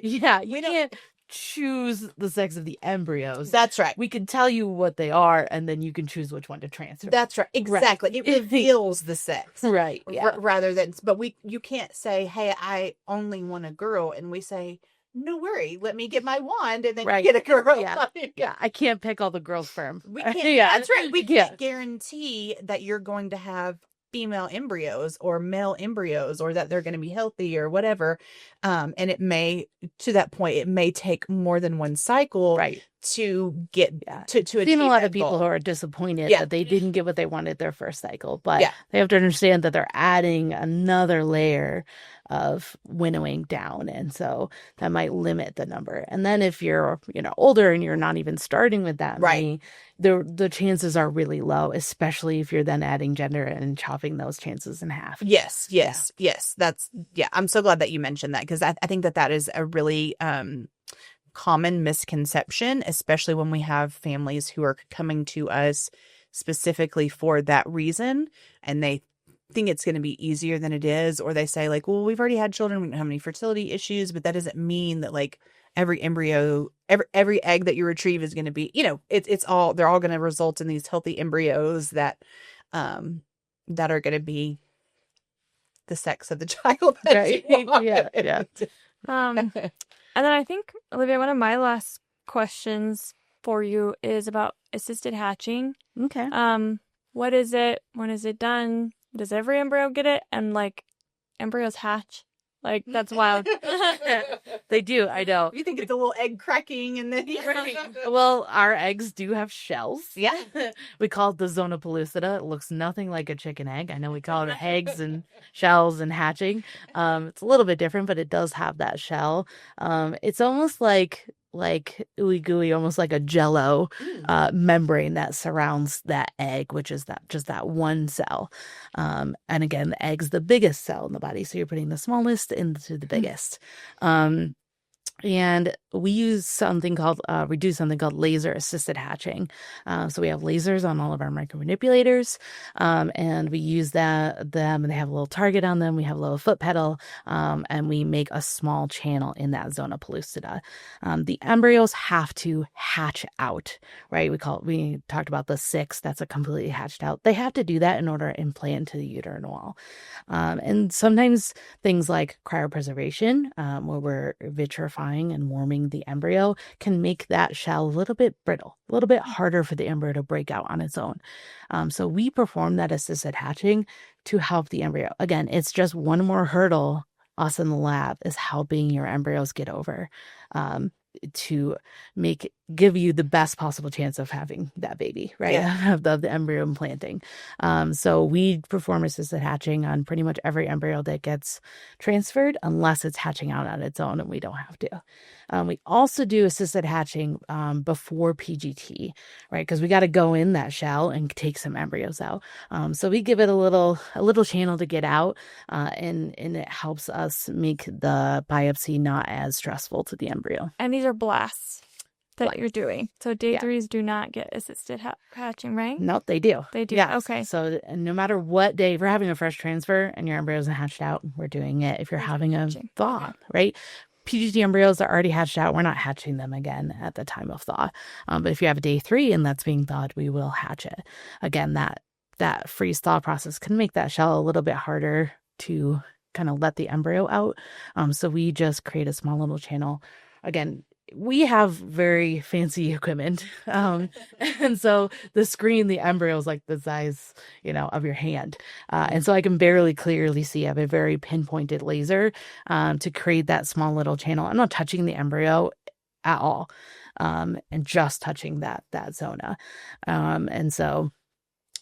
Yeah. You can't choose the sex of the embryos. That's right. We can tell you what they are, and then you can choose which one to transfer. That's right. Exactly. Right. It reveals the sex. Right. Yeah. Rather than, but you can't say, hey, I only want a girl. And we say, no worry, let me get my wand and then you get a girl. Yeah. Yeah. I can't pick all the girls' sperm. We can't. Yeah. That's right. We can't guarantee that you're going to have female embryos or male embryos, or that they're going to be healthy or whatever. And it may, to that point, it may take more than one cycle to get to achieve. Seen a lot of people who are disappointed that they didn't get what they wanted their first cycle, but they have to understand that they're adding another layer of winnowing down, and so that might limit the number. And then if you're older and you're not even starting with that many, the chances are really low, especially if you're then adding gender and chopping those chances in half. Yes. That's I'm so glad that you mentioned that, because I think that is a really common misconception, especially when we have families who are coming to us specifically for that reason, and they think it's going to be easier than it is, or they say like, well, we've already had children, we don't have any fertility issues, but that doesn't mean that like every embryo, every egg that you retrieve is going to be, it's all, they're all going to result in these healthy embryos that are going to be the sex of the child. Right. Yeah. And then I think, Olivia, one of my last questions for you is about assisted hatching. Okay. What is it? When is it done? Does every embryo get it? And like, embryos hatch? Like, that's wild. They do, I know. You think it's a little egg cracking and then Well, our eggs do have shells. Yeah. We call it the zona pellucida. It looks nothing like a chicken egg. I know we call it eggs and shells and hatching. It's a little bit different, but it does have that shell. It's almost like ooey gooey, almost like a jello membrane that surrounds that egg, which is that one cell. And again, the egg's the biggest cell in the body, so you're putting the smallest into the biggest. And we use something called laser assisted hatching. So we have lasers on all of our micromanipulators, and we use them, and they have a little target on them. We have a little foot pedal, and we make a small channel in that zona pellucida. The embryos have to hatch out, right? We talked about the 6 that's a completely hatched out. They have to do that in order to implant into the uterine wall. And sometimes things like cryopreservation, where we're vitrifying and warming the embryo, can make that shell a little bit brittle, a little bit harder for the embryo to break out on its own. So we perform that assisted hatching to help the embryo. Again, it's just one more hurdle us in the lab is helping your embryos get over, to give you the best possible chance of having that baby, right? Yeah. of the embryo implanting. So we perform assisted hatching on pretty much every embryo that gets transferred, unless it's hatching out on its own and we don't have to. We also do assisted hatching before PGT, right? Because we got to go in that shell and take some embryos out. So we give it a little channel to get out, and it helps us make the biopsy not as stressful to the embryo. And these are blasts that you're doing. So day 3s do not get assisted hatching, right? No, they do. They do. Yes. Okay. So no matter what day, if we're having a fresh transfer and your embryo isn't hatched out, we're doing it. If you're having a thaw, right? PGT embryos are already hatched out. We're not hatching them again at the time of thaw. But if you have a day 3 and that's being thawed, we will hatch it. Again, that freeze thaw process can make that shell a little bit harder to kind of let the embryo out. So we just create a small little channel. Again, we have very fancy equipment. And so the screen, the embryo is like the size, of your hand. And so I can barely clearly see. I have a very pinpointed laser to create that small little channel. I'm not touching the embryo at all, and just touching that zona. And so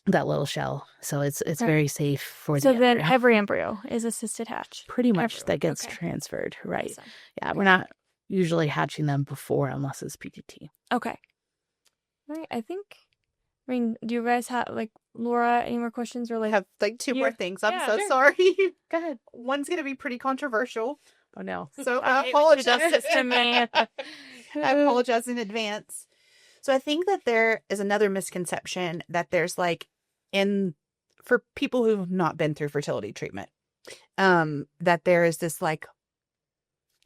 that little shell. So it's very safe for the embryo. So then every embryo is assisted hatch? Pretty much that gets transferred, right? Awesome. Yeah, we're not usually hatching them before unless it's PGT. Okay. All right. Do you guys have, Laura, any more questions? Or I have 2 more things. I'm so sorry. Go ahead. One's going to be pretty controversial. Oh, no. So I apologize. to me. I apologize in advance. So I think that there is another misconception that there's for people who've not been through fertility treatment, that there is this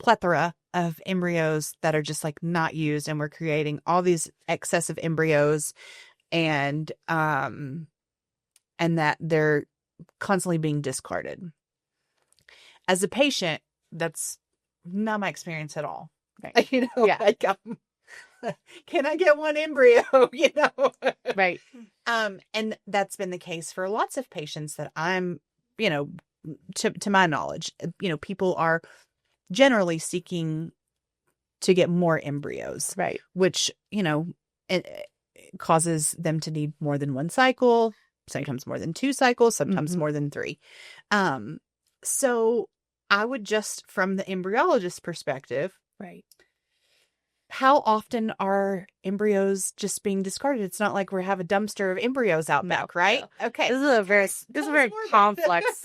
plethora of embryos that are just not used, and we're creating all these excessive embryos, and that they're constantly being discarded. As a patient, that's not my experience at all. Right. Can I get one embryo? Right. And that's been the case for lots of patients that I'm, to my knowledge, people are generally seeking to get more embryos, right? Which, it causes them to need more than one cycle, sometimes more than 2 cycles, sometimes more than 3. So I would just, from the embryologist perspective, right? How often are embryos just being discarded? It's not like we have a dumpster of embryos out back, right? No. Okay. This is a very complex.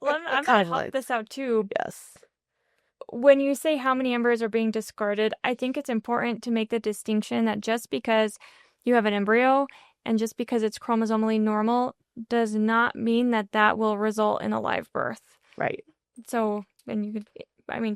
Well, I'm going to help this out too. Yes. When you say how many embryos are being discarded, I think it's important to make the distinction that just because you have an embryo and just because it's chromosomally normal does not mean that that will result in a live birth. Right. So, and you could,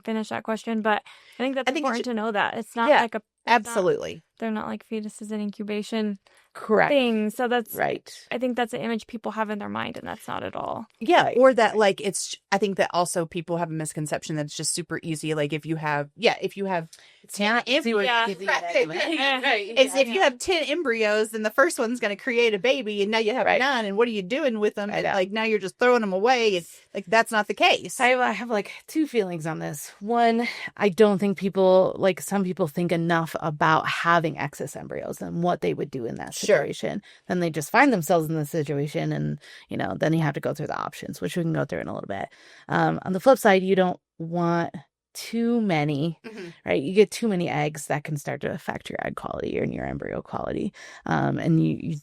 finish that question, but I think that's I think important to know that it's not Yeah, like absolutely. they're not like fetuses in incubation Correct. things. So that's Right. I think that's an image people have in their mind, and that's not at all. Yeah, Right. or that like I think that also people have a misconception that it's just super easy. Like if you have 10 embryos, Yeah. if you have 10 embryos, then the first one's going to create a baby, and now you have Right. 9, and what are you doing with them? I And know. like now you're just throwing them away. And like that's not the case. I have like two feelings on this. One, I don't think people, like some people think enough about having excess embryos and what they would do in that Sure. situation. Then they just find themselves in this situation, and then you have to go through the options, which we can go through in a little bit. On the flip side, you don't want too many, right? You get too many eggs, that can start to affect your egg quality and your embryo quality. And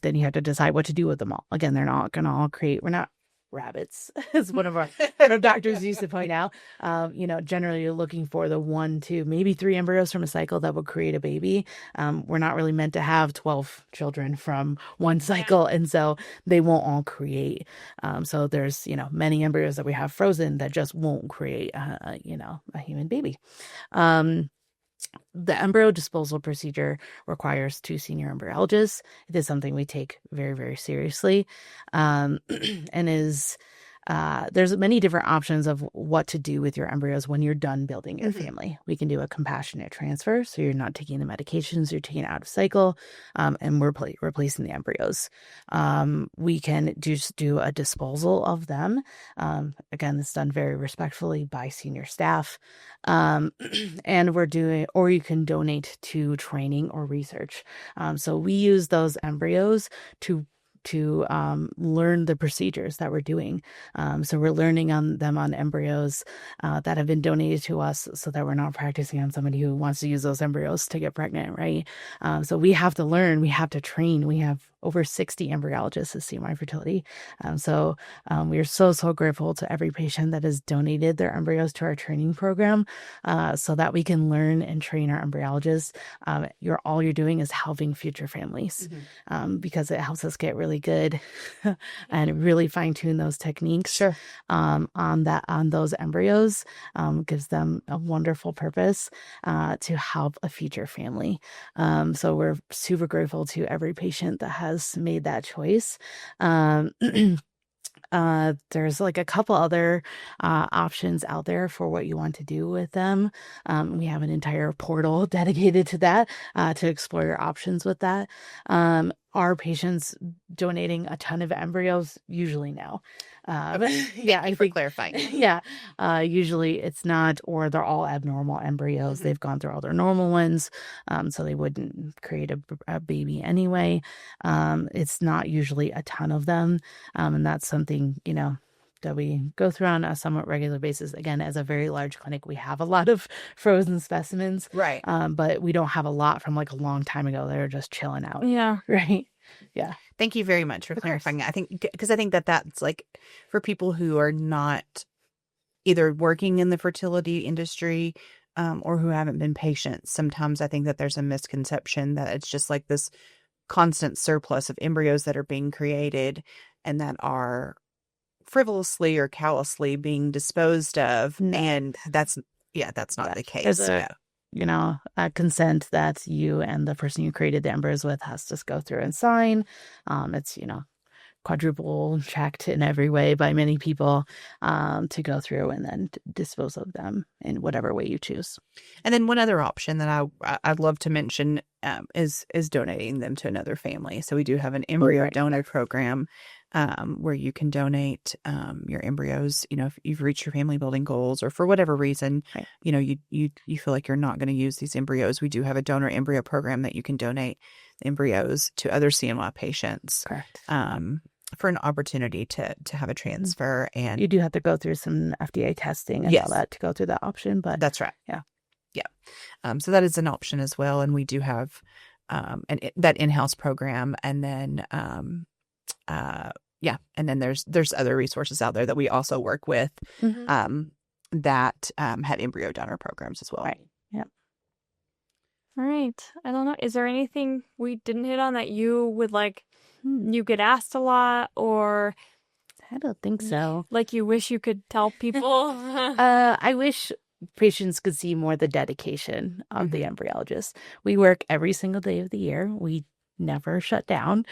then you have to decide what to do with them all. Again, they're not going to all we're not rabbits, as one of our doctors used to point out. Generally you're looking for the 1, 2, maybe 3 embryos from a cycle that will create a baby. We're not really meant to have 12 children from one cycle, and so they won't all create. So there's many embryos that we have frozen that just won't create a human baby. The embryo disposal procedure requires 2 senior embryologists. It is something we take very, very seriously, and there's many different options of what to do with your embryos when you're done building your family. We can do a compassionate transfer, so you're not taking the medications, you're taking it out of cycle, and we're replacing the embryos. We can just do a disposal of them. Again, it's done very respectfully by senior staff. And or you can donate to training or research. So we use those embryos to learn the procedures that we're doing. So we're learning on embryos that have been donated to us, so that we're not practicing on somebody who wants to use those embryos to get pregnant, right? So we have to learn, we have to train. We have over 60 embryologists at CMI Fertility. So we are so grateful to every patient that has donated their embryos to our training program, so that we can learn and train our embryologists. All you're doing is helping future families, because it helps us get really good and really fine tune those techniques. Sure. On those embryos, gives them a wonderful purpose to help a future family. So we're super grateful to every patient that has made that choice. There's like a couple other options out there for what you want to do with them. We have an entire portal dedicated to that, to explore your options with that. Are patients donating a ton of embryos? Usually no. Thank you for clarifying. Yeah. Usually it's not, or they're all abnormal embryos. They've gone through all their normal ones, so they wouldn't create a baby anyway. It's not usually a ton of them, and that's something that we go through on a somewhat regular basis. Again, as a very large clinic, we have a lot of frozen specimens, Right. but we don't have a lot from like a long time ago that are just chilling out. Yeah. Right. Yeah. Thank you very much for clarifying that. I think that's like for people who are not either working in the fertility industry, or who haven't been patients. Sometimes I think that there's a misconception that it's just like this constant surplus of embryos that are being created and that are frivolously or callously being disposed of. No. And that's not the case. There's a consent that you and the person you created the embryos with has to go through and sign. It's quadruple checked in every way by many people, to go through and then dispose of them in whatever way you choose. And then one other option that I'd love to mention is donating them to another family. So we do have an embryo donor program, where you can donate your embryos. If you've reached your family building goals, or for whatever reason, you feel like you're not going to use these embryos, we do have a donor embryo program that you can donate embryos to other CNY patients. Correct. For an opportunity to have a transfer. And you do have to go through some FDA testing and all that to go through that option, but that's right. Yeah. So that is an option as well. And we do have that in-house program. And then and then there's other resources out there that we also work with, that had embryo donor programs as well. Right. Yeah. All right. I don't know. Is there anything we didn't hit on that you would like you get asked a lot, or I don't think so. like you wish you could tell people? I wish patients could see more the dedication of the embryologist. We work every single day of the year. We never shut down.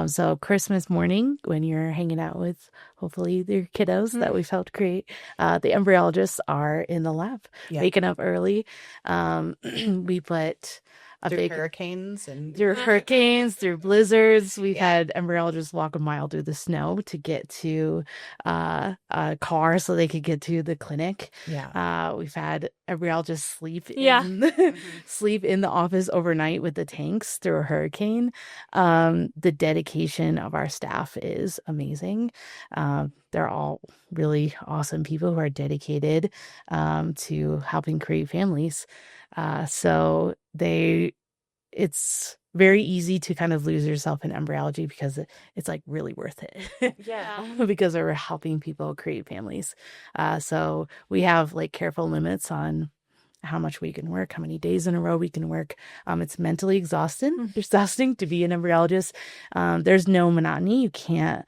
So Christmas morning, when you're hanging out with hopefully your kiddos that we've helped create, the embryologists are in the lab, waking up early. We put through hurricanes and through hurricanes, through blizzards. We've had embryologists walk a mile through the snow to get to a car so they could get to the clinic. We've had embryologists sleep in sleep in the office overnight with the tanks through a hurricane. The dedication of our staff is amazing. They're all really awesome people who are dedicated to helping create families. So it's very easy to kind of lose yourself in embryology because it's like really worth it. Because we're helping people create families. So we have like careful limits on how much we can work, how many days in a row we can work. It's mentally exhausting to be an embryologist. There's no monotony. You can't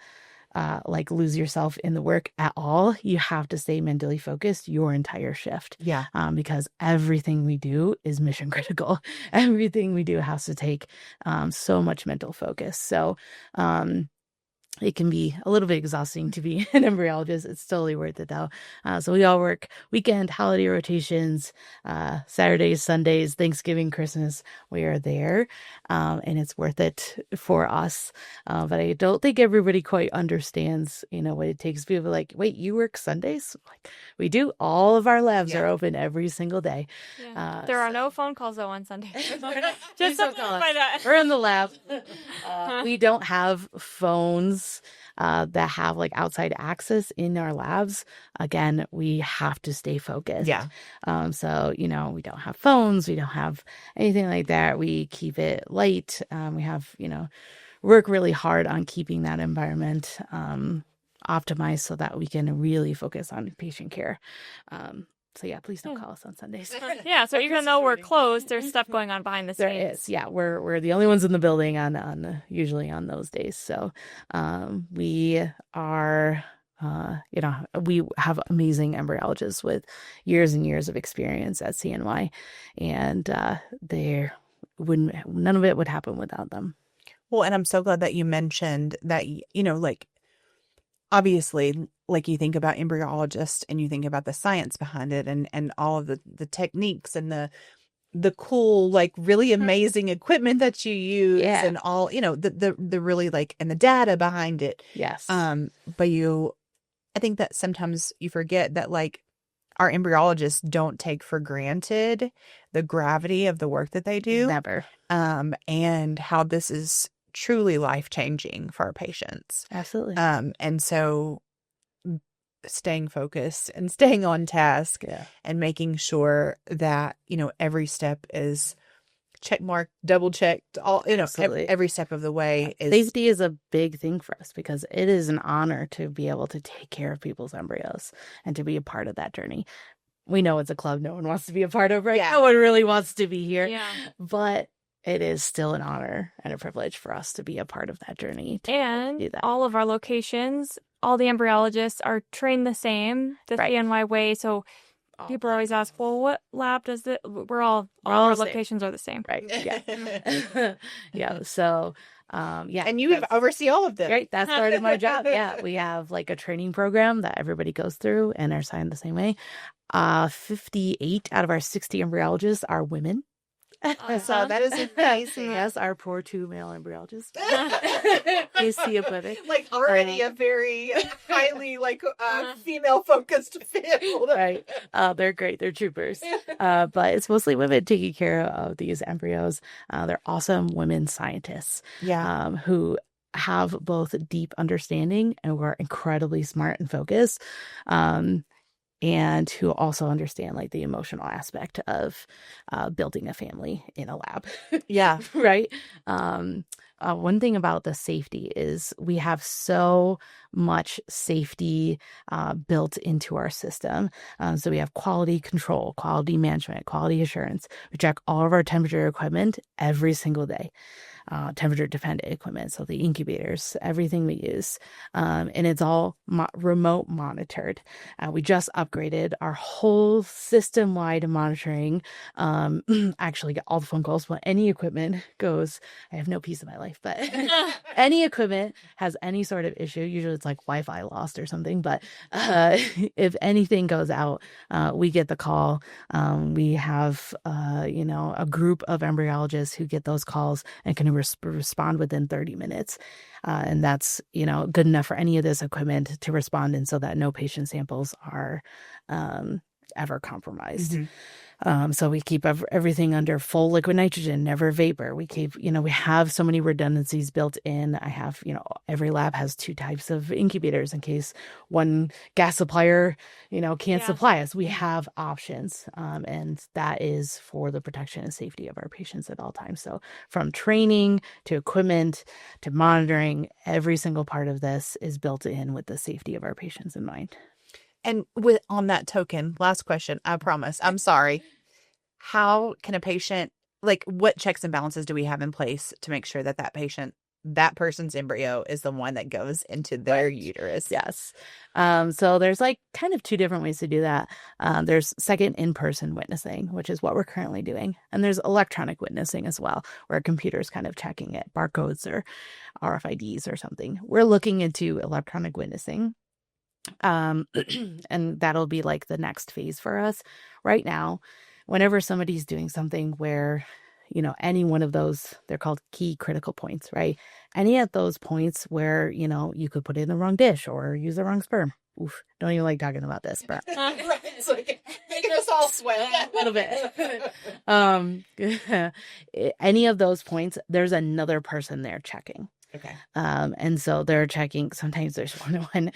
like lose yourself in the work at all. You have to stay mentally focused your entire shift. Because everything we do is mission critical. Everything we do has to take so much mental focus. So it can be a little bit exhausting to be an embryologist. It's totally worth it though. So we all work weekend, holiday rotations, Saturdays, Sundays, Thanksgiving, Christmas. We are there, and it's worth it for us. But I don't think everybody quite understands, what it takes. People are like, wait, you work Sundays? Like, we do. All of our labs are open every single day. There are no phone calls though on Sunday. Just to clarify that. We're in the lab. We don't have phones that have like outside access in our labs. Again, we have to stay focused. So, we don't have phones. We don't have anything like that. We keep it light. We have, work really hard on keeping that environment optimized so that we can really focus on patient care. So yeah, please don't call us on Sundays. So even though we're closed, there's stuff going on behind the scenes. There is. Yeah, we're the only ones in the building on usually on those days. So we are we have amazing embryologists with years and years of experience at CNY, and none of it would happen without them. Well, and I'm so glad that you mentioned that, like, obviously, like you think about embryologists and you think about the science behind it and all of the techniques and the cool, like really amazing equipment that you use and all, the really like, and the data behind it. But I think that sometimes you forget that like our embryologists don't take for granted the gravity of the work that they do. Never. And how this is truly life-changing for our patients. Absolutely. And so staying focused and staying on task and making sure that, every step is check mark, double checked, all, every step of the way. Safety is a big thing for us because it is an honor to be able to take care of people's embryos and to be a part of that journey. We know it's a club no one wants to be a part of, right? No one really wants to be here. But it is still an honor and a privilege for us to be a part of that journey. And all of our locations, all the embryologists are trained the same, the CNY way. So people always ask, well, what lab does it? All our locations are the same. Right. Yeah. So, And you oversee all of them. Right. That's part of my job. We have like a training program that everybody goes through and are signed the same way. 58 out of our 60 embryologists are women. So that is amazing. Yes, our poor 2 male embryologists. You see a clinic. Like already a very highly female focused field. Right. They're great. They're troopers. But it's mostly women taking care of these embryos. They're awesome women scientists. Who have both deep understanding and who are incredibly smart and focused. And who also understand like the emotional aspect of building a family in a lab. Right. One thing about the safety is we have so much safety built into our system. So we have quality control, quality management, quality assurance. We check all of our temperature equipment every single day. temperature dependent equipment. So the incubators, everything we use. And it's all remote monitored. We just upgraded our whole system-wide monitoring. Actually get all the phone calls when any equipment goes. I have no peace in my life, but any equipment has any sort of issue. Usually it's like Wi-Fi lost or something, but if anything goes out, we get the call. We have, a group of embryologists who get those calls and can respond within 30 minutes. And that's, good enough for any of this equipment to respond in so that no patient samples are ever compromised. Mm-hmm. So we keep everything under full liquid nitrogen, never vapor. We keep, we have so many redundancies built in. I have, every lab has 2 types of incubators in case one gas supplier, can't supply us. We have options. And that is for the protection and safety of our patients at all times. So from training to equipment to monitoring, every single part of this is built in with the safety of our patients in mind. And on that token, last question, I promise, I'm sorry. How can a patient, what checks and balances do we have in place to make sure that that person's embryo is the one that goes into their uterus? Yes. So there's kind of 2 different ways to do that. There's second in-person witnessing, which is what we're currently doing. And there's electronic witnessing as well, where a computer is kind of checking it, barcodes or RFIDs or something. We're looking into electronic witnessing. And that'll be the next phase for us. Right now, whenever somebody's doing something where, any one of those, they're called key critical points, right? Any of those points where, you could put it in the wrong dish or use the wrong sperm. Oof, don't even like talking about this, but It's making us all sweat a little bit. Any of those points, there's another person there checking. Okay. And so they're checking, sometimes there's one,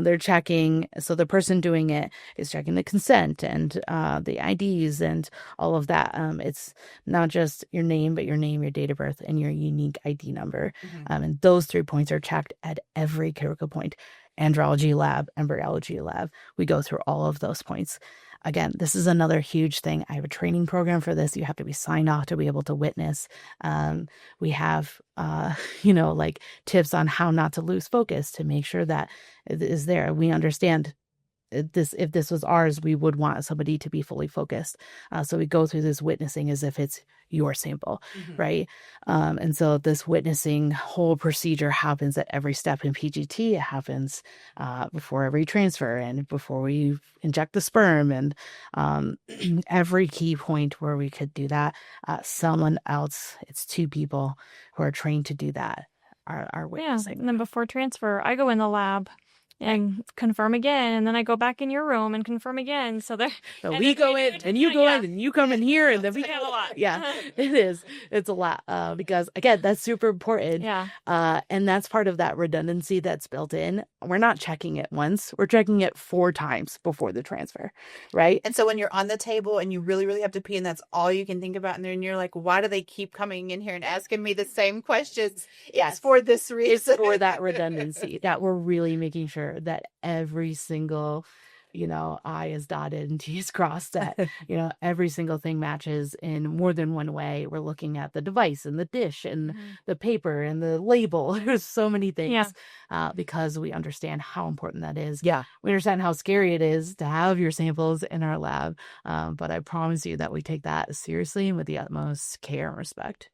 they're checking, so the person doing it is checking the consent and the IDs and all of that. It's not just your name, but your name, your date of birth, and your unique ID number. Mm-hmm. And those 3 points are checked at every critical point. Andrology lab, embryology lab. We go through all of those points. Again, this is another huge thing. I have a training program for this. You have to be signed off to be able to witness. We have, tips on how not to lose focus to make sure that it is there. We understand if this was ours, we would want somebody to be fully focused. So we go through this witnessing as if it's your sample, right? And so this witnessing whole procedure happens at every step in PGT. It happens before every transfer and before we inject the sperm and every key point where we could do that. Someone else, it's 2 people who are trained to do that, are witnessing. Yeah, and then before transfer, I go in the lab and confirm again, and then I go back in your room and confirm again. So we go in, and you go in, and you come in here, and then we have a lot. Yeah, it is. It's a lot because again, that's super important. Yeah. And that's part of that redundancy that's built in. We're not checking it once; we're checking it 4 times before the transfer, right? And so when you're on the table and you really, really have to pee, and that's all you can think about, and then you're like, "Why do they keep coming in here and asking me the same questions?" Yes. It's for this reason. It's for that redundancy that we're really making sure that every single, I is dotted and T is crossed, that, every single thing matches in more than one way. We're looking at the device and the dish and the paper and the label. There's so many things because we understand how important that is. Yeah. We understand how scary it is to have your samples in our lab. But I promise you that we take that seriously and with the utmost care and respect.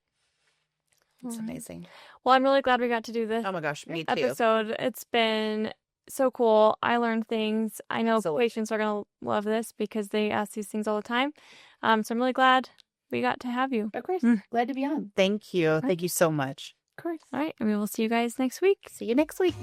It's amazing. Well, I'm really glad we got to do this Oh my gosh, me too. episode. It's been so cool. I learned things. I know patients are going to love this because they ask these things all the time. So I'm really glad we got to have you. Of course. Glad to be on. Thank you. Thank you so much. Of course. All right. And we will see you guys next week. See you next week.